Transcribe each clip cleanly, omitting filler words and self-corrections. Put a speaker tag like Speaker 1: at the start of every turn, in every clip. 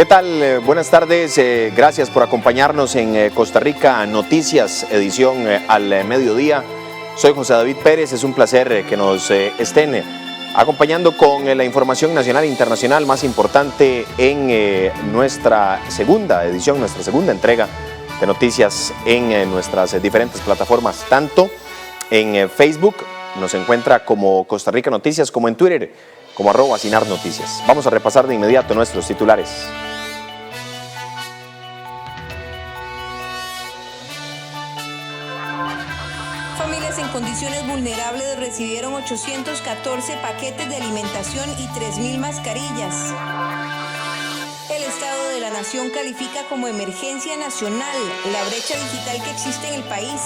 Speaker 1: ¿Qué tal? Buenas tardes, gracias por acompañarnos en Costa Rica Noticias, edición al mediodía. Soy José David Pérez, es un placer que nos estén acompañando con la información nacional e internacional más importante en nuestra segunda edición, nuestra segunda entrega de noticias en nuestras diferentes plataformas, tanto en Facebook, nos encuentra como Costa Rica Noticias, como en Twitter, como @SINARNoticias. Vamos a repasar de inmediato nuestros titulares.
Speaker 2: Familias en condiciones vulnerables recibieron 814 paquetes de alimentación y 3.000 mascarillas. El Estado de la Nación califica como emergencia nacional la brecha digital que existe en el país.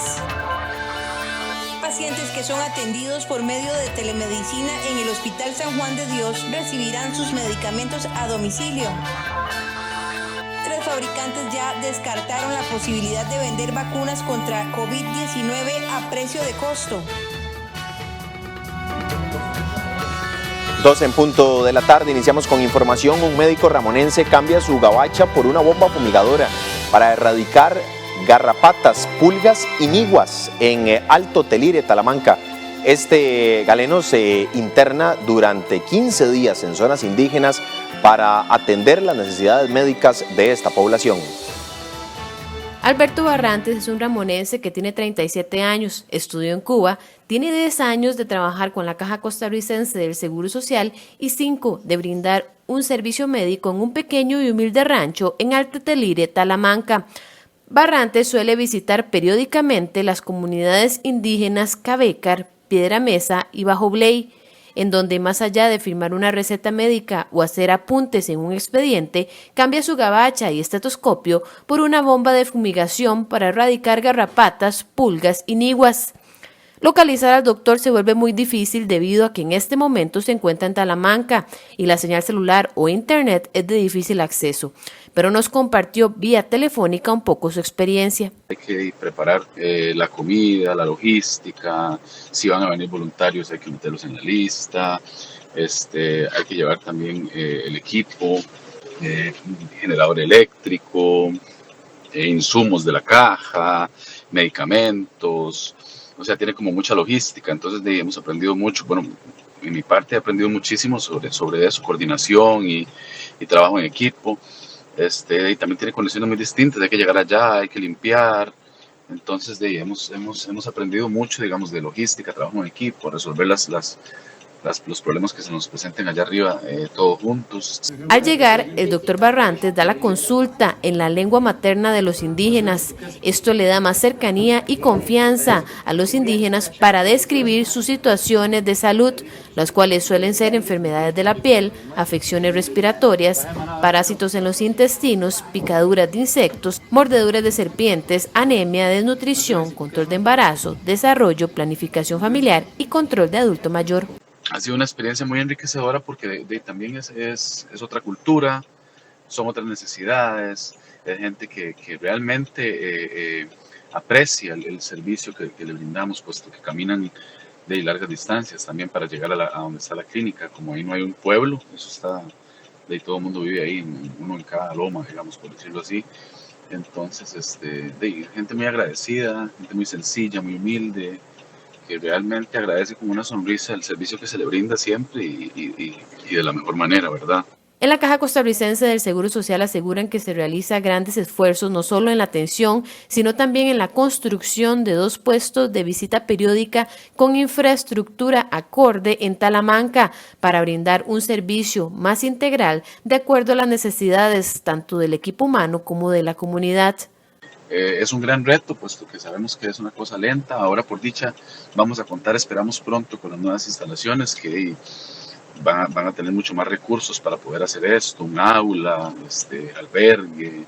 Speaker 2: Pacientes que son atendidos por medio de telemedicina en el Hospital San Juan de Dios recibirán sus medicamentos a domicilio. 3 fabricantes ya descartaron la posibilidad de vender vacunas contra COVID-19 a precio de costo.
Speaker 1: 12 en punto de la tarde, iniciamos con información. Un médico ramonense cambia su gabacha por una bomba fumigadora para erradicar garrapatas, pulgas y niguas en Alto Telire, Talamanca. Este galeno se interna durante 15 días en zonas indígenas para atender las necesidades médicas de esta población.
Speaker 3: Alberto Barrantes es un ramonense que tiene 37 años, estudió en Cuba, tiene 10 años de trabajar con la Caja Costarricense del Seguro Social y 5 de brindar un servicio médico en un pequeño y humilde rancho en Alto Telire, Talamanca. Barrantes suele visitar periódicamente las comunidades indígenas Cabecar, Piedra Mesa y Bajo Bley, en donde más allá de firmar una receta médica o hacer apuntes en un expediente, cambia su gabacha y estetoscopio por una bomba de fumigación para erradicar garrapatas, pulgas y niguas. Localizar al doctor se vuelve muy difícil debido a que en este momento se encuentra en Talamanca y la señal celular o internet es de difícil acceso, pero nos compartió vía telefónica un poco su experiencia.
Speaker 4: Hay que preparar la comida, la logística, si van a venir voluntarios hay que meterlos en la lista, hay que llevar también el equipo, generador eléctrico, insumos de la caja, medicamentos. O sea, tiene como mucha logística, entonces hemos aprendido mucho. Bueno, en mi parte he aprendido muchísimo sobre eso, coordinación y trabajo en equipo. Y también tiene condiciones muy distintas, hay que llegar allá, hay que limpiar. Entonces hemos aprendido mucho, digamos, de logística, trabajo en equipo, resolver los problemas que se nos presenten allá arriba, todos juntos.
Speaker 3: Al llegar, el doctor Barrantes da la consulta en la lengua materna de los indígenas. Esto le da más cercanía y confianza a los indígenas para describir sus situaciones de salud, las cuales suelen ser enfermedades de la piel, afecciones respiratorias, parásitos en los intestinos, picaduras de insectos, mordeduras de serpientes, anemia, desnutrición, control de embarazo, desarrollo, planificación familiar y control de adulto mayor.
Speaker 4: Ha sido una experiencia muy enriquecedora porque también es otra cultura, son otras necesidades, es gente que realmente aprecia el servicio que le brindamos, puesto que caminan de largas distancias también para llegar a donde está la clínica. Como ahí no hay un pueblo, eso está, todo el mundo vive ahí, uno en cada loma, digamos, por decirlo así. Entonces, gente muy agradecida, gente muy sencilla, muy humilde, que realmente agradece con una sonrisa el servicio que se le brinda siempre y de la mejor manera, ¿verdad?
Speaker 3: En la Caja Costarricense del Seguro Social aseguran que se realiza grandes esfuerzos no solo en la atención, sino también en la construcción de 2 puestos de visita periódica con infraestructura acorde en Talamanca para brindar un servicio más integral de acuerdo a las necesidades tanto del equipo humano como de la comunidad.
Speaker 4: Es un gran reto, puesto que sabemos que es una cosa lenta. Ahora, por dicha, vamos a contar, esperamos pronto, con las nuevas instalaciones que van a tener mucho más recursos para poder hacer esto, un aula, albergue,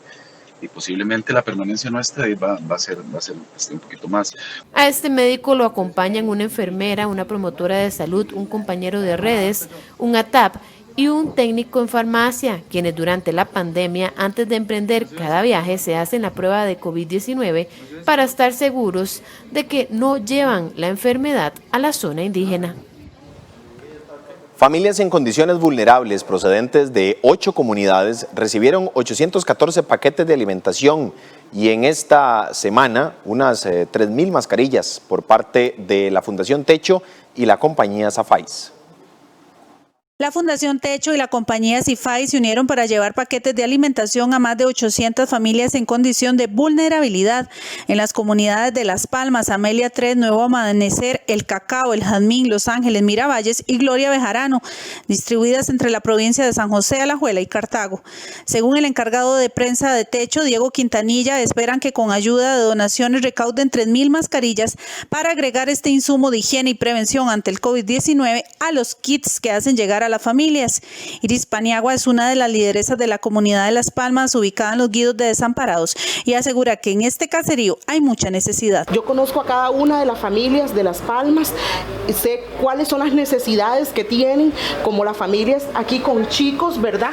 Speaker 4: y posiblemente la permanencia nuestra va a ser un poquito más.
Speaker 3: A este médico lo acompañan una enfermera, una promotora de salud, un compañero de redes, un ATAP y un técnico en farmacia, quienes durante la pandemia, antes de emprender cada viaje, se hacen la prueba de COVID-19 para estar seguros de que no llevan la enfermedad a la zona indígena.
Speaker 1: Familias en condiciones vulnerables procedentes de 8 comunidades recibieron 814 paquetes de alimentación y en esta semana unas 3.000 mascarillas por parte de la Fundación Techo y la compañía Safais.
Speaker 5: La Fundación Techo y la compañía Safais se unieron para llevar paquetes de alimentación a más de 800 familias en condición de vulnerabilidad en las comunidades de Las Palmas, Amelia 3, Nuevo Amanecer, El Cacao, El Jazmín, Los Ángeles, Miravalles y Gloria Bejarano, distribuidas entre la provincia de San José, Alajuela y Cartago. Según el encargado de prensa de Techo, Diego Quintanilla, esperan que con ayuda de donaciones recauden 3.000 mascarillas para agregar este insumo de higiene y prevención ante el COVID-19 a los kits que hacen llegar a las familias. Iris Paniagua es una de las lideresas de la comunidad de Las Palmas, ubicada en los Guidos de Desamparados, y asegura que en este caserío hay mucha necesidad.
Speaker 6: Yo conozco a cada una de las familias de Las Palmas, sé cuáles son las necesidades que tienen, como las familias aquí con chicos, ¿verdad?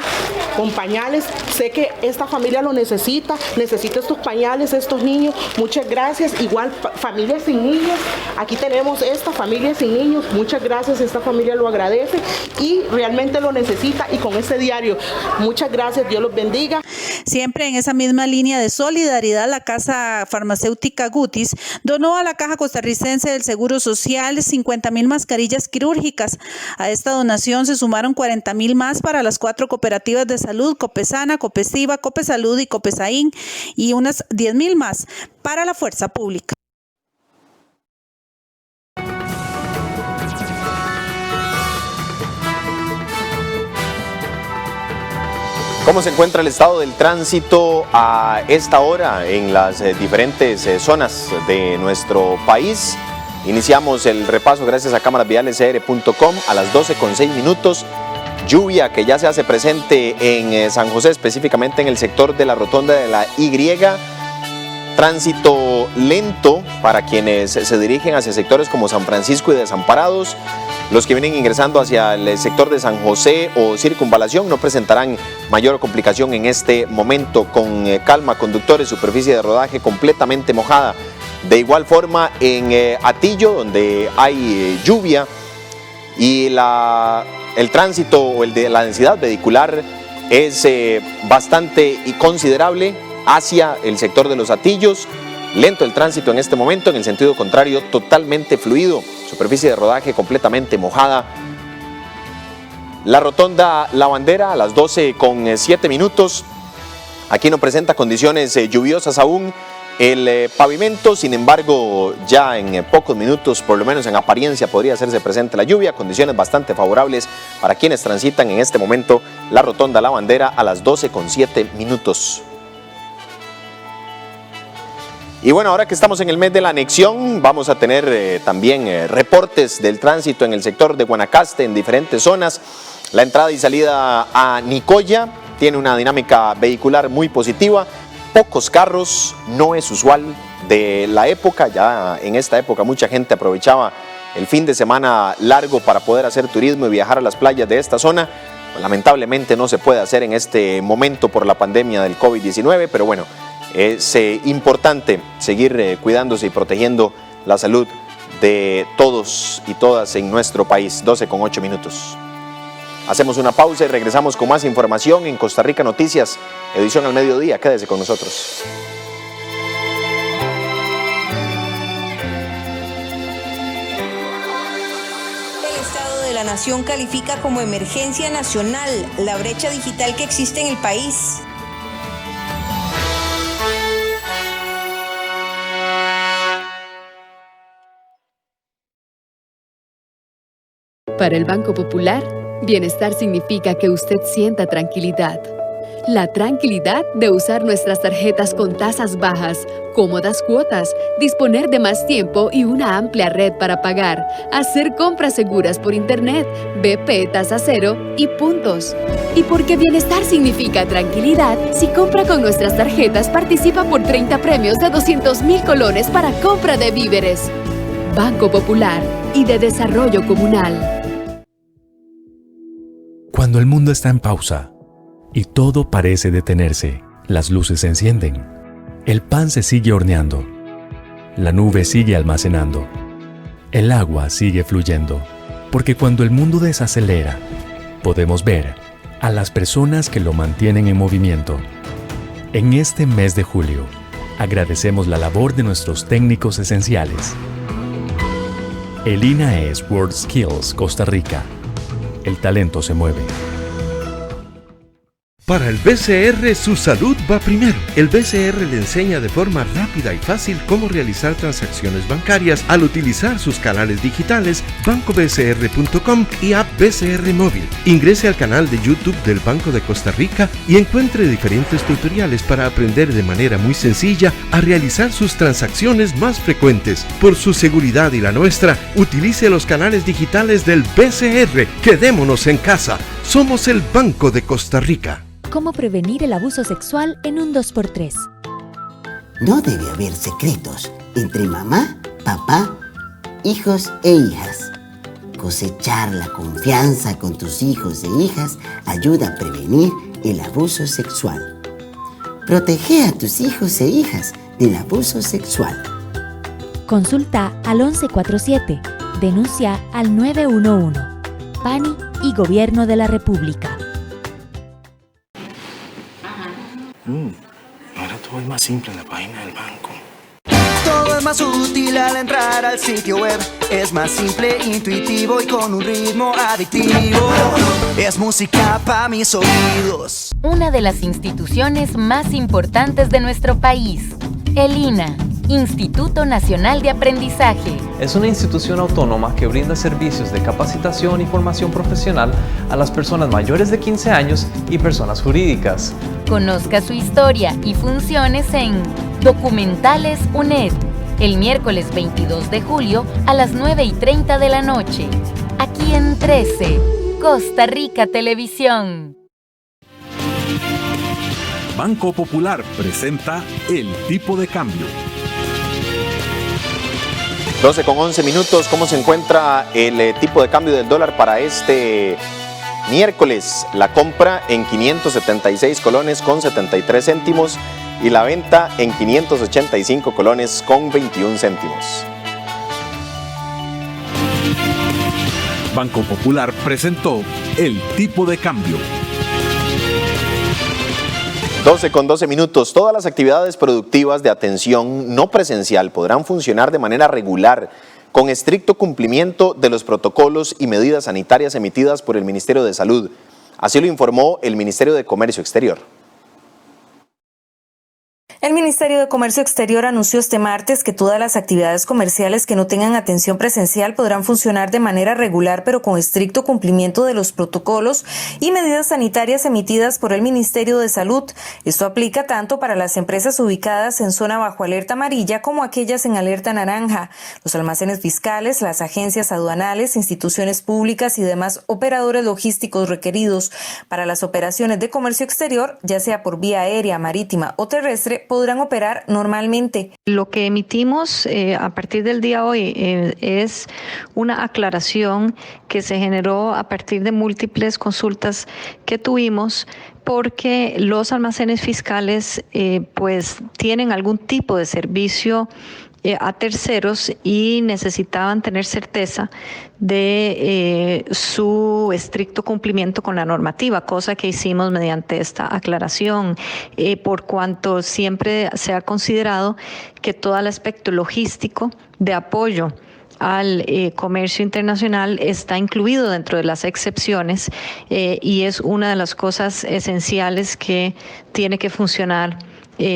Speaker 6: Con pañales, sé que esta familia lo necesita estos pañales, estos niños, muchas gracias. Igual familias sin niños, aquí tenemos esta familia sin niños, muchas gracias, esta familia lo agradece y realmente lo necesita, y con este diario, muchas gracias, Dios los bendiga.
Speaker 5: Siempre en esa misma línea de solidaridad, la Casa Farmacéutica Gutis donó a la Caja Costarricense del Seguro Social 50.000 mascarillas quirúrgicas. A esta donación se sumaron 40.000 más para las 4 cooperativas de salud, Copesana, Copesiva, Copesalud y Copesaín, y unas 10.000 más para la fuerza pública.
Speaker 1: ¿Cómo se encuentra el estado del tránsito a esta hora en las diferentes zonas de nuestro país? Iniciamos el repaso gracias a cámarasvialescr.com a las 12:06. Lluvia que ya se hace presente en San José, específicamente en el sector de la rotonda de la Y. Tránsito lento para quienes se dirigen hacia sectores como San Francisco y Desamparados. Los que vienen ingresando hacia el sector de San José o Circunvalación no presentarán mayor complicación en este momento. Con calma, conductores, superficie de rodaje completamente mojada. De igual forma en Atillo, donde hay lluvia y el tránsito o la densidad vehicular es bastante y considerable hacia el sector de los Atillos. Lento el tránsito en este momento, en el sentido contrario totalmente fluido, superficie de rodaje completamente mojada. La rotonda La Bandera a las 12:07. Aquí no presenta condiciones lluviosas aún el pavimento, sin embargo ya en pocos minutos, por lo menos en apariencia, podría hacerse presente la lluvia, condiciones bastante favorables para quienes transitan en este momento la rotonda La Bandera a las 12:07. Y bueno, ahora que estamos en el mes de la anexión, vamos a tener también reportes del tránsito en el sector de Guanacaste, en diferentes zonas. La entrada y salida a Nicoya tiene una dinámica vehicular muy positiva. Pocos carros, no es usual de la época. Ya en esta época mucha gente aprovechaba el fin de semana largo para poder hacer turismo y viajar a las playas de esta zona. Lamentablemente no se puede hacer en este momento por la pandemia del COVID-19, pero bueno, es importante seguir cuidándose y protegiendo la salud de todos y todas en nuestro país. 12:08. Hacemos una pausa y regresamos con más información en Costa Rica Noticias, edición al mediodía. Quédese con nosotros.
Speaker 2: El Estado de la Nación califica como emergencia nacional la brecha digital que existe en el país.
Speaker 7: Para el Banco Popular, bienestar significa que usted sienta tranquilidad. La tranquilidad de usar nuestras tarjetas con tasas bajas, cómodas cuotas, disponer de más tiempo y una amplia red para pagar, hacer compras seguras por Internet, BP tasa cero y puntos. Y porque bienestar significa tranquilidad, si compra con nuestras tarjetas participa por 30 premios de 200,000 colones para compra de víveres. Banco Popular y de Desarrollo Comunal.
Speaker 8: Cuando el mundo está en pausa y todo parece detenerse, las luces se encienden, el pan se sigue horneando, la nube sigue almacenando, el agua sigue fluyendo, Porque cuando el mundo desacelera, podemos ver a las personas que lo mantienen en movimiento. En este mes de julio, agradecemos la labor de nuestros técnicos esenciales. El INAH es WorldSkills Costa Rica. El talento se mueve.
Speaker 9: Para el BCR, su salud va primero. El BCR le enseña de forma rápida y fácil cómo realizar transacciones bancarias al utilizar sus canales digitales bancobcr.com y app BCR Móvil. Ingrese al canal de YouTube del Banco de Costa Rica y encuentre diferentes tutoriales para aprender de manera muy sencilla a realizar sus transacciones más frecuentes. Por su seguridad y la nuestra, utilice los canales digitales del BCR. Quedémonos en casa. Somos el Banco de Costa Rica.
Speaker 10: ¿Cómo prevenir el abuso sexual en un 2x3?
Speaker 11: No debe haber secretos entre mamá, papá, hijos e hijas. Cosechar la confianza con tus hijos e hijas ayuda a prevenir el abuso sexual. Protege a tus hijos e hijas del abuso sexual.
Speaker 10: Consulta al 1147. Denuncia al 911. PANI y Gobierno de la República.
Speaker 12: Ahora todo es más simple en la página del banco.
Speaker 13: Todo es más útil al entrar al sitio web. Es más simple, intuitivo y con un ritmo adictivo. Es música para mis oídos.
Speaker 14: Una de las instituciones más importantes de nuestro país, el INAH, Instituto Nacional de Aprendizaje.
Speaker 15: Es una institución autónoma que brinda servicios de capacitación y formación profesional a las personas mayores de 15 años y personas jurídicas.
Speaker 14: Conozca su historia y funciones en Documentales UNED, el miércoles 22 de julio a las 9:30 de la noche, aquí en 13, Costa Rica Televisión.
Speaker 16: Banco Popular presenta El Tipo de Cambio.
Speaker 1: 12:11. ¿Cómo se encuentra el tipo de cambio del dólar para este miércoles? La compra en 576 colones con 73 céntimos y la venta en 585 colones con 21 céntimos.
Speaker 16: Banco Popular presentó El Tipo de Cambio.
Speaker 1: 12:12. Todas las actividades productivas de atención no presencial podrán funcionar de manera regular, con estricto cumplimiento de los protocolos y medidas sanitarias emitidas por el Ministerio de Salud. Así lo informó el Ministerio de Comercio Exterior.
Speaker 2: El Ministerio de Comercio Exterior anunció este martes que todas las actividades comerciales que no tengan atención presencial podrán funcionar de manera regular, pero con estricto cumplimiento de los protocolos y medidas sanitarias emitidas por el Ministerio de Salud. Esto aplica tanto para las empresas ubicadas en zona bajo alerta amarilla como aquellas en alerta naranja, los almacenes fiscales, las agencias aduanales, instituciones públicas y demás operadores logísticos requeridos para las operaciones de comercio exterior, ya sea por vía aérea, marítima o terrestre, podrán operar normalmente.
Speaker 17: Lo que emitimos a partir del día de hoy es una aclaración que se generó a partir de múltiples consultas que tuvimos, porque los almacenes fiscales pues tienen algún tipo de servicio a terceros y necesitaban tener certeza de su estricto cumplimiento con la normativa, cosa que hicimos mediante esta aclaración, por cuanto siempre se ha considerado que todo el aspecto logístico de apoyo al comercio internacional está incluido dentro de las excepciones y es una de las cosas esenciales que tiene que funcionar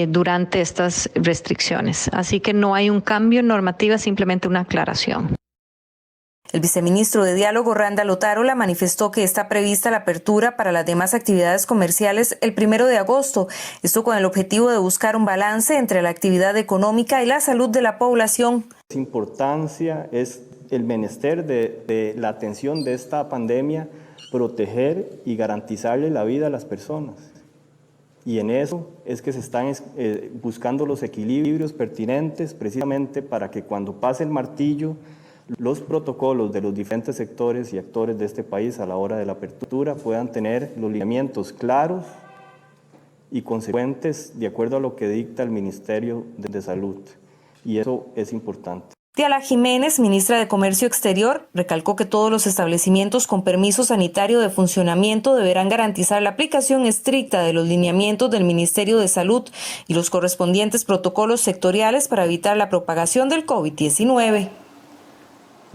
Speaker 17: durante estas restricciones. Así que no hay un cambio en normativa, simplemente una aclaración.
Speaker 2: El viceministro de Diálogo, Randall Otárola, manifestó que está prevista la apertura para las demás actividades comerciales el 1 de agosto, esto con el objetivo de buscar un balance entre la actividad económica y la salud de la población.
Speaker 18: La importancia es el menester de la atención de esta pandemia, proteger y garantizarle la vida a las personas. Y en eso es que se están buscando los equilibrios pertinentes precisamente para que cuando pase el martillo, los protocolos de los diferentes sectores y actores de este país a la hora de la apertura puedan tener los lineamientos claros y consecuentes de acuerdo a lo que dicta el Ministerio de Salud. Y eso es importante.
Speaker 19: Diala Jiménez, ministra de Comercio Exterior, recalcó que todos los establecimientos con permiso sanitario de funcionamiento deberán garantizar la aplicación estricta de los lineamientos del Ministerio de Salud y los correspondientes protocolos sectoriales para evitar la propagación del COVID-19.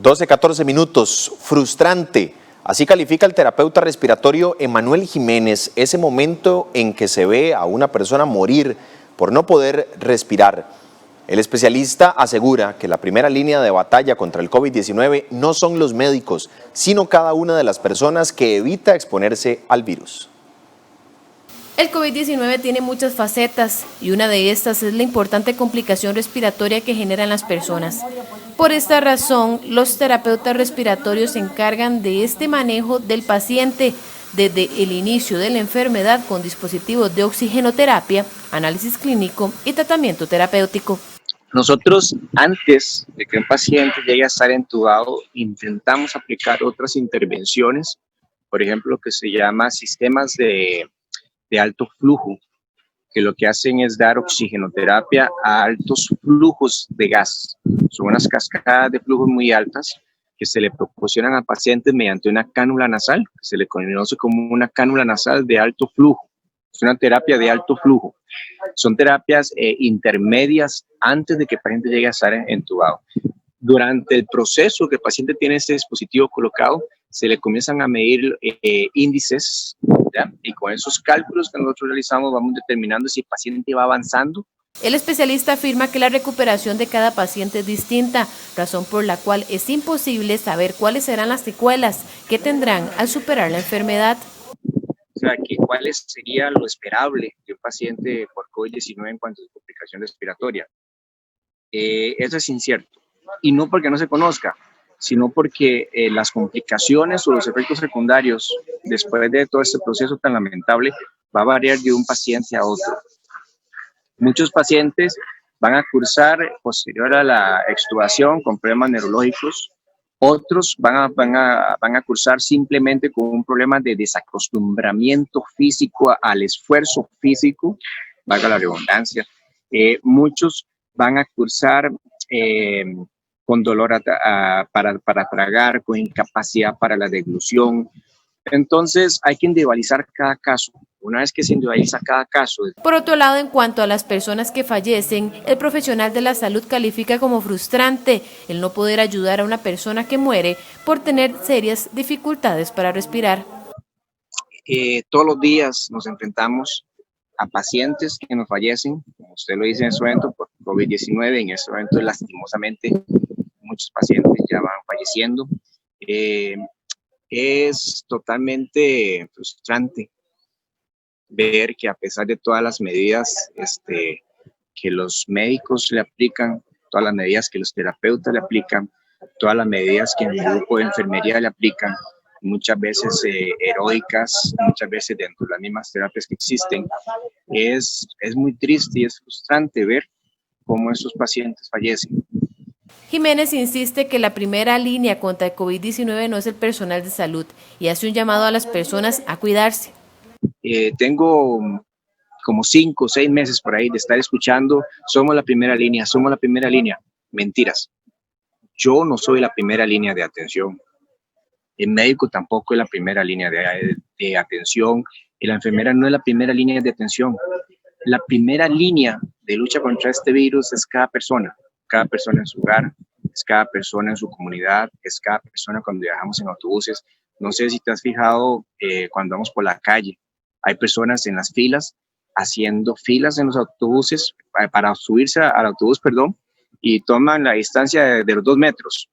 Speaker 1: 12:14 minutos, frustrante. Así califica el terapeuta respiratorio Emanuel Jiménez ese momento en que se ve a una persona morir por no poder respirar. El especialista asegura que la primera línea de batalla contra el COVID-19 no son los médicos, sino cada una de las personas que evita exponerse al virus.
Speaker 3: El COVID-19 tiene muchas facetas y una de estas es la importante complicación respiratoria que generan las personas. Por esta razón, los terapeutas respiratorios se encargan de este manejo del paciente desde el inicio de la enfermedad con dispositivos de oxigenoterapia, análisis clínico y tratamiento terapéutico.
Speaker 20: Nosotros, antes de que un paciente llegue a estar entubado, intentamos aplicar otras intervenciones, por ejemplo, lo que se llama sistemas de alto flujo, que lo que hacen es dar oxigenoterapia a altos flujos de gas. Son unas cascadas de flujos muy altas que se le proporcionan a pacientes mediante una cánula nasal, que se le conoce como una cánula nasal de alto flujo. Es una terapia de alto flujo. Son terapias intermedias antes de que el paciente llegue a estar entubado. Durante el proceso que el paciente tiene este dispositivo colocado, se le comienzan a medir índices, ¿ya? Y con esos cálculos que nosotros realizamos vamos determinando si el paciente va avanzando.
Speaker 3: El especialista afirma que la recuperación de cada paciente es distinta, razón por la cual es imposible saber cuáles serán las secuelas que tendrán al superar la enfermedad.
Speaker 20: O sea, cuál sería lo esperable de un paciente por COVID-19 en cuanto a su complicación respiratoria. Eso es incierto. Y no porque no se conozca, sino porque las complicaciones o los efectos secundarios después de todo este proceso tan lamentable va a variar de un paciente a otro. Muchos pacientes van a cursar posterior a la extubación con problemas neurológicos. Otros van a cursar simplemente con un problema de desacostumbramiento físico al esfuerzo físico, valga la redundancia. Muchos van a cursar con dolor para tragar, con incapacidad para la deglución. Entonces hay que individualizar cada caso. Una vez que se individualiza cada caso.
Speaker 3: Por otro lado, en cuanto a las personas que fallecen, el profesional de la salud califica como frustrante el no poder ayudar a una persona que muere por tener serias dificultades para respirar.
Speaker 20: Todos los días nos enfrentamos a pacientes que nos fallecen, como usted lo dice en este momento, por COVID-19. En este momento, lastimosamente, muchos pacientes ya van falleciendo. Es totalmente frustrante ver que a pesar de todas las medidas que los médicos le aplican, todas las medidas que los terapeutas le aplican, todas las medidas que el grupo de enfermería le aplican, muchas veces heroicas, muchas veces dentro de las mismas terapias que existen, es muy triste y es frustrante ver cómo esos pacientes fallecen.
Speaker 3: Jiménez insiste que la primera línea contra el COVID-19 no es el personal de salud y hace un llamado a las personas a cuidarse.
Speaker 20: Tengo como 5 o 6 meses por ahí de estar escuchando, somos la primera línea, somos la primera línea. Mentiras. Yo no soy la primera línea de atención. El médico tampoco es la primera línea de atención y la enfermera no es la primera línea de atención. La primera línea de lucha contra este virus es cada persona en su hogar, es cada persona en su comunidad, es cada persona cuando viajamos en autobuses. No sé si te has fijado cuando vamos por la calle, hay personas en las filas, haciendo filas en los autobuses para subirse al autobús, y toman la distancia de los 2 metros.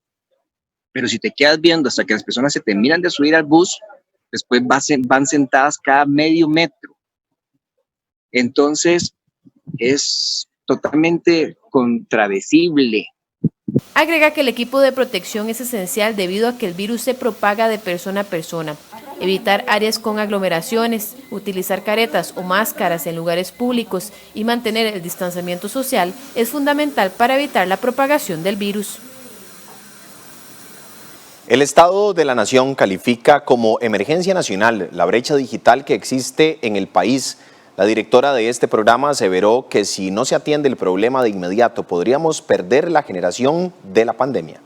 Speaker 20: Pero si te quedas viendo hasta que las personas se terminan de subir al bus, después van sentadas cada medio metro. Entonces, es totalmente contradecible.
Speaker 3: Agrega que el equipo de protección es esencial debido a que el virus se propaga de persona a persona. Evitar áreas con aglomeraciones, utilizar caretas o máscaras en lugares públicos y mantener el distanciamiento social es fundamental para evitar la propagación del virus.
Speaker 1: El Estado de la Nación califica como emergencia nacional la brecha digital que existe en el país. La directora de este programa aseveró que si no se atiende el problema de inmediato, podríamos perder la generación de la pandemia.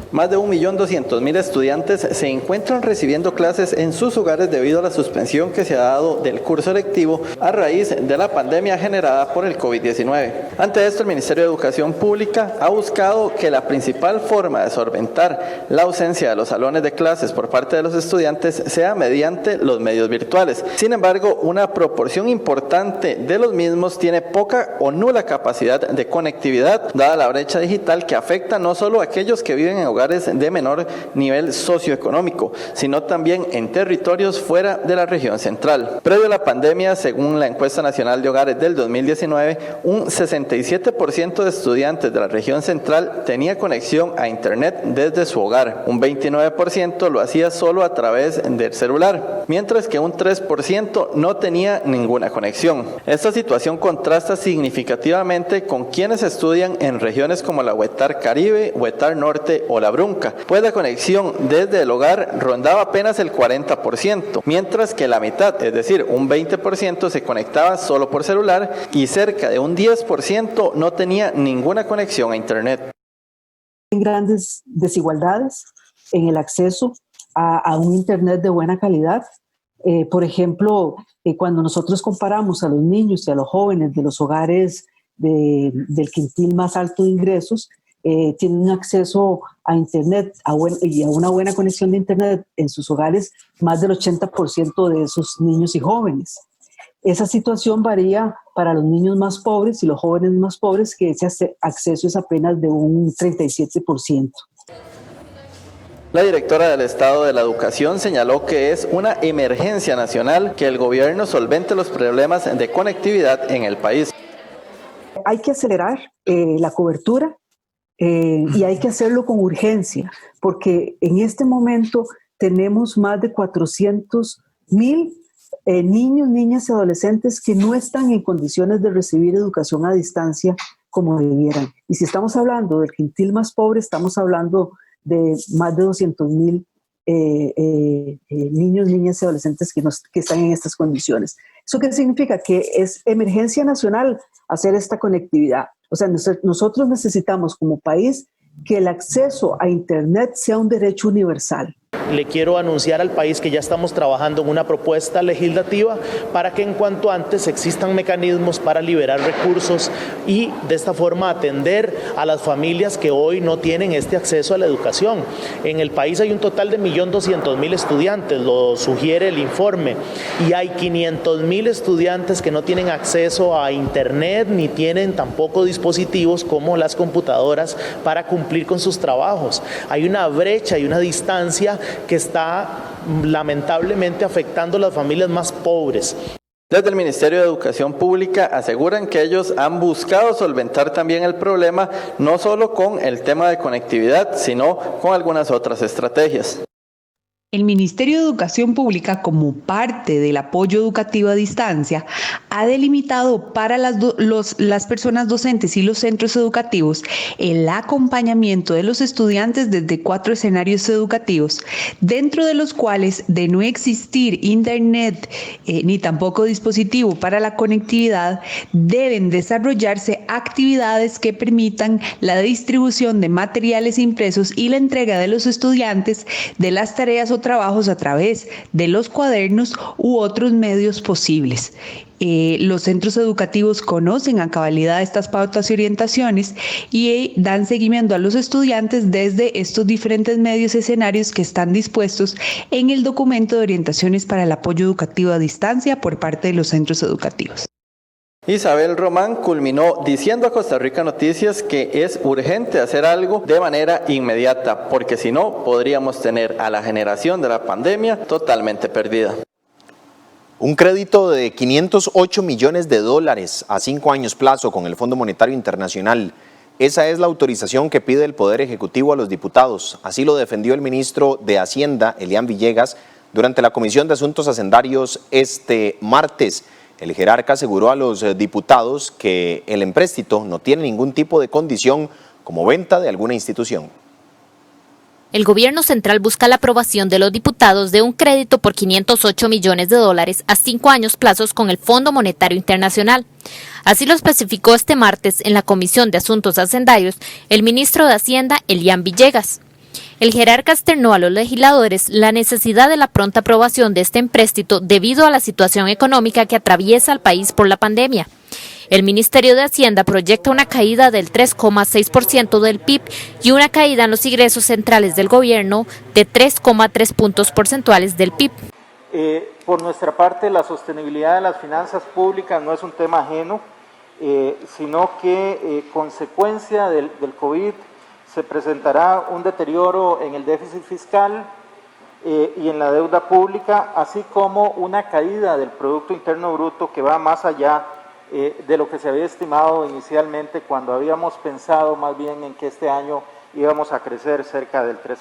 Speaker 21: Más de 1.200.000 estudiantes se encuentran recibiendo clases en sus hogares debido a la suspensión que se ha dado del curso lectivo a raíz de la pandemia generada por el COVID-19. Ante esto, el Ministerio de Educación Pública ha buscado que la principal forma de solventar la ausencia de los salones de clases por parte de los estudiantes sea mediante los medios virtuales. Sin embargo, una proporción importante de los mismos tiene poca o nula capacidad de conectividad, dada la brecha digital que afecta no solo a aquellos que viven en hogares de menor nivel socioeconómico, sino también en territorios fuera de la región central. Previo a la pandemia, según la encuesta nacional de hogares del 2019, un 67% de estudiantes de la región central tenía conexión a internet desde su hogar, un 29% lo hacía solo a través del celular, mientras que un 3% no tenía ninguna conexión. Esta situación contrasta significativamente con quienes estudian en regiones como la Huetar Caribe, Huetar Norte o la Brunca, pues la conexión desde el hogar rondaba apenas el 40%, mientras que la mitad, es decir, un 20% se conectaba solo por celular y cerca de un 10% no tenía ninguna conexión a internet.
Speaker 22: Hay grandes desigualdades en el acceso a un internet de buena calidad. Por ejemplo, cuando nosotros comparamos a los niños y a los jóvenes de los hogares del quintil más alto de ingresos, tienen acceso a internet y a una buena conexión de internet en sus hogares más del 80% de esos niños y jóvenes. Esa situación varía para los niños más pobres y los jóvenes más pobres, que ese acceso es apenas de un 37%.
Speaker 21: La directora del Estado de la Educación señaló que es una emergencia nacional que el gobierno solvente los problemas de conectividad en el país.
Speaker 22: Hay que acelerar la cobertura y hay que hacerlo con urgencia, porque en este momento tenemos más de 400.000 niños, niñas y adolescentes que no están en condiciones de recibir educación a distancia como debieran. Y si estamos hablando del quintil más pobre, estamos hablando de más de 200.000 niños, niñas y adolescentes que están en estas condiciones. ¿Eso qué significa? Que es emergencia nacional hacer esta conectividad. O sea, nosotros necesitamos como país que el acceso a Internet sea un derecho universal.
Speaker 23: Le quiero anunciar al país que ya estamos trabajando en una propuesta legislativa para que en cuanto antes existan mecanismos para liberar recursos y de esta forma atender a las familias que hoy no tienen este acceso a la educación. En el país hay un total de 1.200.000 estudiantes, lo sugiere el informe, y hay 500.000 estudiantes que no tienen acceso a Internet ni tienen tampoco dispositivos como las computadoras para cumplir con sus trabajos. Hay una brecha y una distancia que está lamentablemente afectando a las familias más pobres.
Speaker 21: Desde el Ministerio de Educación Pública aseguran que ellos han buscado solventar también el problema, no solo con el tema de conectividad, sino con algunas otras estrategias.
Speaker 24: El Ministerio de Educación Pública, como parte del apoyo educativo a distancia, ha delimitado para las personas docentes y los centros educativos el acompañamiento de los estudiantes desde 4 escenarios educativos, dentro de los cuales, de no existir internet ni tampoco dispositivo para la conectividad, deben desarrollarse actividades que permitan la distribución de materiales impresos y la entrega de los estudiantes de las tareas o trabajos a través de los cuadernos u otros medios posibles. Los centros educativos conocen a cabalidad estas pautas y orientaciones y dan seguimiento a los estudiantes desde estos diferentes medios y escenarios que están dispuestos en el documento de orientaciones para el apoyo educativo a distancia por parte de los centros educativos.
Speaker 21: Isabel Román culminó diciendo a Costa Rica Noticias que es urgente hacer algo de manera inmediata, porque si no, podríamos tener a la generación de la pandemia totalmente perdida.
Speaker 1: Un crédito de $508 millones a 5 años plazo con el Fondo Monetario Internacional. Esa es la autorización que pide el Poder Ejecutivo a los diputados. Así lo defendió el ministro de Hacienda, Elian Villegas, durante la Comisión de Asuntos Hacendarios este martes. El jerarca aseguró a los diputados que el empréstito no tiene ningún tipo de condición como venta de alguna institución.
Speaker 4: El gobierno central busca la aprobación de los diputados de un crédito por $508 millones a 5 años plazos con el Fondo Monetario Internacional. Así lo especificó este martes en la Comisión de Asuntos Hacendarios el ministro de Hacienda, Elian Villegas. El jerarca externó a los legisladores la necesidad de la pronta aprobación de este empréstito debido a la situación económica que atraviesa el país por la pandemia. El Ministerio de Hacienda proyecta una caída del 3,6% del PIB y una caída en los ingresos centrales del gobierno de 3,3 puntos porcentuales del PIB.
Speaker 5: Por nuestra parte, la sostenibilidad de las finanzas públicas no es un tema ajeno, sino que consecuencia del COVID se presentará un deterioro en el déficit fiscal y en la deuda pública, así como una caída del Producto Interno Bruto que va más allá de lo que se había estimado inicialmente cuando habíamos pensado más bien en que este año íbamos a crecer cerca del 3%.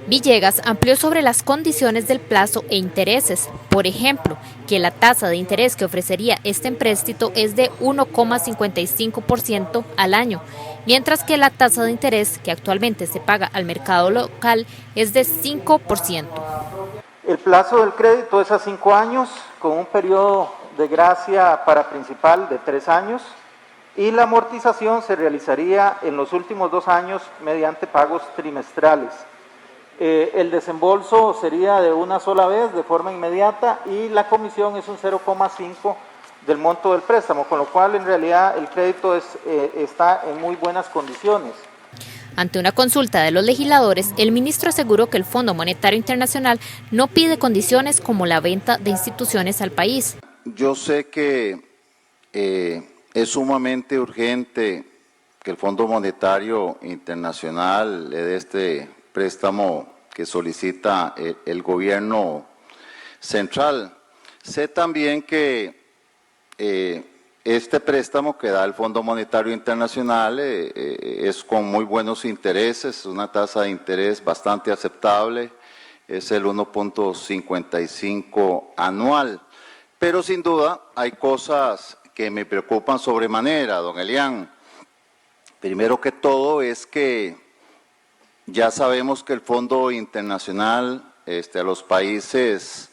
Speaker 4: Villegas amplió sobre las condiciones del plazo e intereses. Por ejemplo, que la tasa de interés que ofrecería este empréstito es de 1,55% al año, mientras que la tasa de interés que actualmente se paga al mercado local es de 5%.
Speaker 5: El plazo del crédito es a 5 años, con un periodo de gracia para principal de 3 años, y la amortización se realizaría en los últimos 2 años mediante pagos trimestrales. El desembolso sería de una sola vez, de forma inmediata, y la comisión es un 0,5 del monto del préstamo, con lo cual en realidad el crédito está en muy buenas condiciones.
Speaker 4: Ante una consulta de los legisladores, el ministro aseguró que el Fondo Monetario Internacional no pide condiciones como la venta de instituciones al país.
Speaker 6: Yo sé que es sumamente urgente que el Fondo Monetario Internacional le dé este préstamo que solicita el gobierno central. Sé también que este préstamo que da el Fondo Monetario Internacional es con muy buenos intereses, una tasa de interés bastante aceptable, es el 1,55 anual. Pero sin duda hay cosas que me preocupan sobremanera, don Elian. Primero que todo es que ya sabemos que el Fondo Internacional a los países,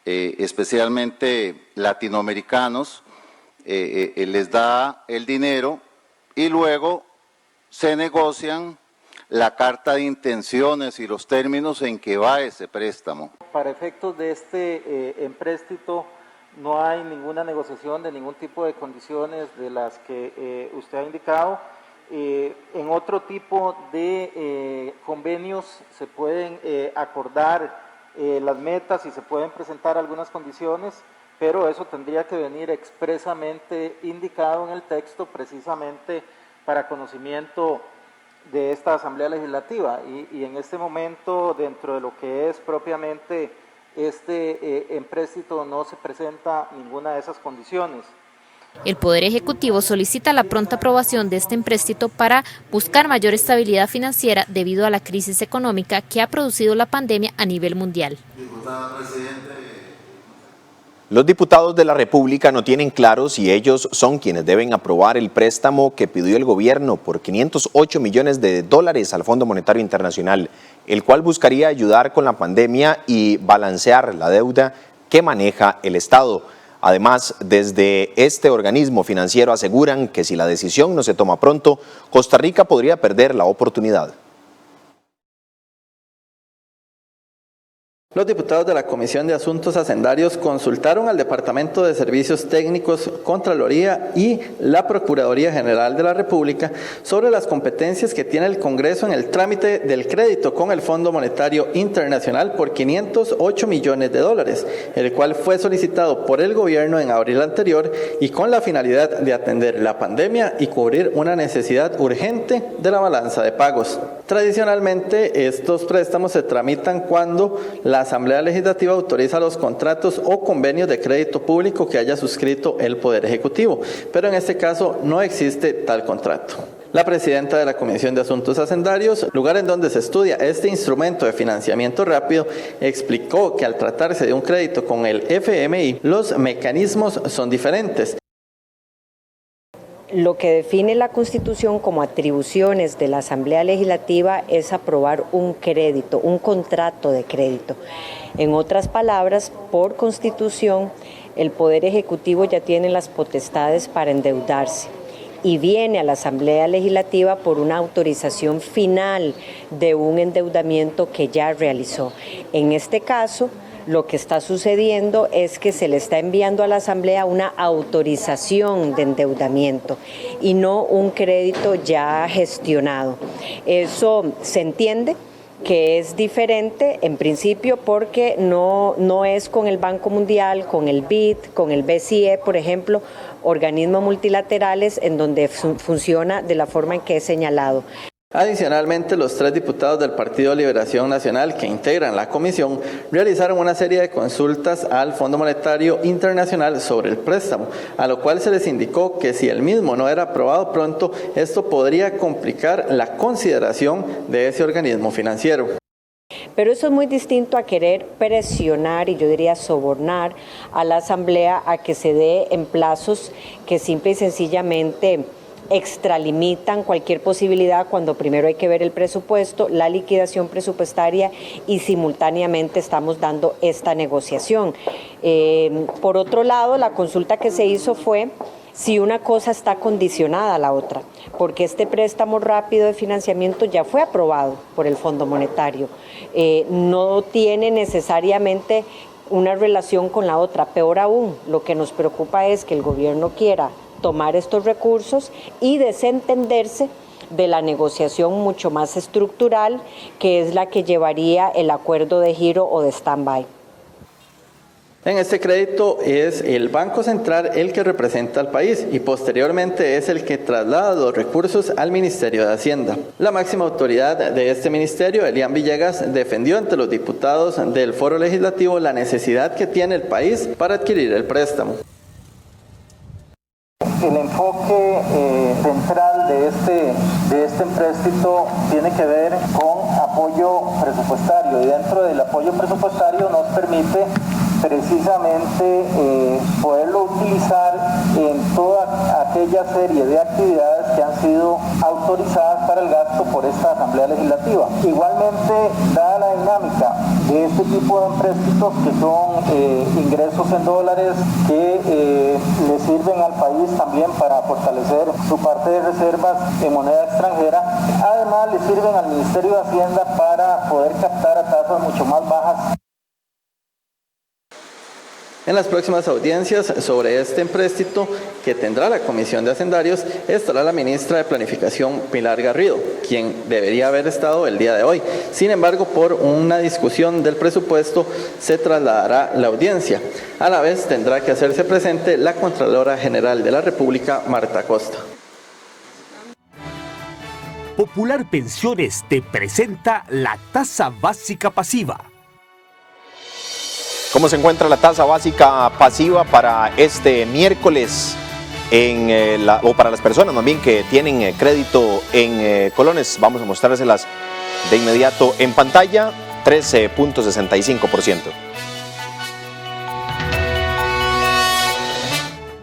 Speaker 6: especialmente latinoamericanos, les da el dinero y luego se negocian la carta de intenciones y los términos en que va ese préstamo.
Speaker 5: Para efectos de este empréstito, no hay ninguna negociación de ningún tipo de condiciones de las que usted ha indicado. En otro tipo de convenios se pueden acordar las metas y se pueden presentar algunas condiciones, pero eso tendría que venir expresamente indicado en el texto precisamente para conocimiento de esta Asamblea Legislativa. Y en este momento, dentro de lo que es propiamente este empréstito, no se presenta ninguna de esas condiciones.
Speaker 4: El Poder Ejecutivo solicita la pronta aprobación de este empréstito para buscar mayor estabilidad financiera debido a la crisis económica que ha producido la pandemia a nivel mundial.
Speaker 1: Los diputados de la República no tienen claro si ellos son quienes deben aprobar el préstamo que pidió el gobierno por $508 millones al Fondo Monetario Internacional, el cual buscaría ayudar con la pandemia y balancear la deuda que maneja el Estado. Además, desde este organismo financiero aseguran que si la decisión no se toma pronto, Costa Rica podría perder la oportunidad.
Speaker 21: Los diputados de la Comisión de Asuntos Hacendarios consultaron al Departamento de Servicios Técnicos, Contraloría y la Procuraduría General de la República sobre las competencias que tiene el Congreso en el trámite del crédito con el Fondo Monetario Internacional por $508 millones, el cual fue solicitado por el gobierno en abril anterior y con la finalidad de atender la pandemia y cubrir una necesidad urgente de la balanza de pagos. Tradicionalmente, estos préstamos se tramitan cuando la Asamblea Legislativa autoriza los contratos o convenios de crédito público que haya suscrito el Poder Ejecutivo, pero en este caso no existe tal contrato. La presidenta de la Comisión de Asuntos Hacendarios, lugar en donde se estudia este instrumento de financiamiento rápido, explicó que al tratarse de un crédito con el FMI, los mecanismos son diferentes.
Speaker 7: Lo que define la Constitución como atribuciones de la Asamblea Legislativa es aprobar un crédito, un contrato de crédito. En otras palabras, por Constitución, el Poder Ejecutivo ya tiene las potestades para endeudarse y viene a la Asamblea Legislativa por una autorización final de un endeudamiento que ya realizó. En este caso, lo que está sucediendo es que se le está enviando a la Asamblea una autorización de endeudamiento y no un crédito ya gestionado. Eso se entiende que es diferente en principio porque no es con el Banco Mundial, con el BID, con el BCE, por ejemplo, organismos multilaterales en donde funciona de la forma en que he señalado.
Speaker 21: Adicionalmente, los 3 diputados del Partido Liberación Nacional que integran la comisión realizaron una serie de consultas al Fondo Monetario Internacional sobre el préstamo, a lo cual se les indicó que si el mismo no era aprobado pronto, esto podría complicar la consideración de ese organismo financiero.
Speaker 7: Pero eso es muy distinto a querer presionar y yo diría sobornar a la Asamblea a que se dé en plazos que simple y sencillamente extralimitan cualquier posibilidad cuando primero hay que ver el presupuesto, la liquidación presupuestaria y simultáneamente estamos dando esta negociación. Por otro lado, la consulta que se hizo fue si una cosa está condicionada a la otra, porque este préstamo rápido de financiamiento ya fue aprobado por el Fondo Monetario, no tiene necesariamente una relación con la otra. Peor aún, lo que nos preocupa es que el gobierno quiera tomar estos recursos y desentenderse de la negociación mucho más estructural, que es la que llevaría el acuerdo de giro o de stand-by.
Speaker 21: En este crédito es el Banco Central el que representa al país y posteriormente es el que traslada los recursos al Ministerio de Hacienda. La máxima autoridad de este ministerio, Elian Villegas, defendió ante los diputados del Foro Legislativo la necesidad que tiene el país para adquirir el préstamo.
Speaker 5: El enfoque central de este empréstito tiene que ver con apoyo presupuestario y dentro del apoyo presupuestario nos permite precisamente poderlo utilizar en toda aquella serie de actividades que han sido autorizadas para el gasto por esta Asamblea Legislativa. Igualmente, dada la dinámica de este tipo de empréstitos que son ingresos en dólares que le sirven al país también para fortalecer su parte de reservas en moneda extranjera, además le sirven al Ministerio de Hacienda para poder captar a tasas mucho más bajas.
Speaker 21: En las próximas audiencias sobre este empréstito que tendrá la Comisión de Hacendarios estará la ministra de Planificación, Pilar Garrido, quien debería haber estado el día de hoy. Sin embargo, por una discusión del presupuesto se trasladará la audiencia. A la vez tendrá que hacerse presente la Contralora General de la República, Marta Costa.
Speaker 16: Popular Pensiones te presenta la tasa básica pasiva.
Speaker 1: ¿Cómo se encuentra la tasa básica pasiva para este miércoles o para las personas más bien que tienen crédito en colones? Vamos a mostrárselas de inmediato en pantalla, 13.65%.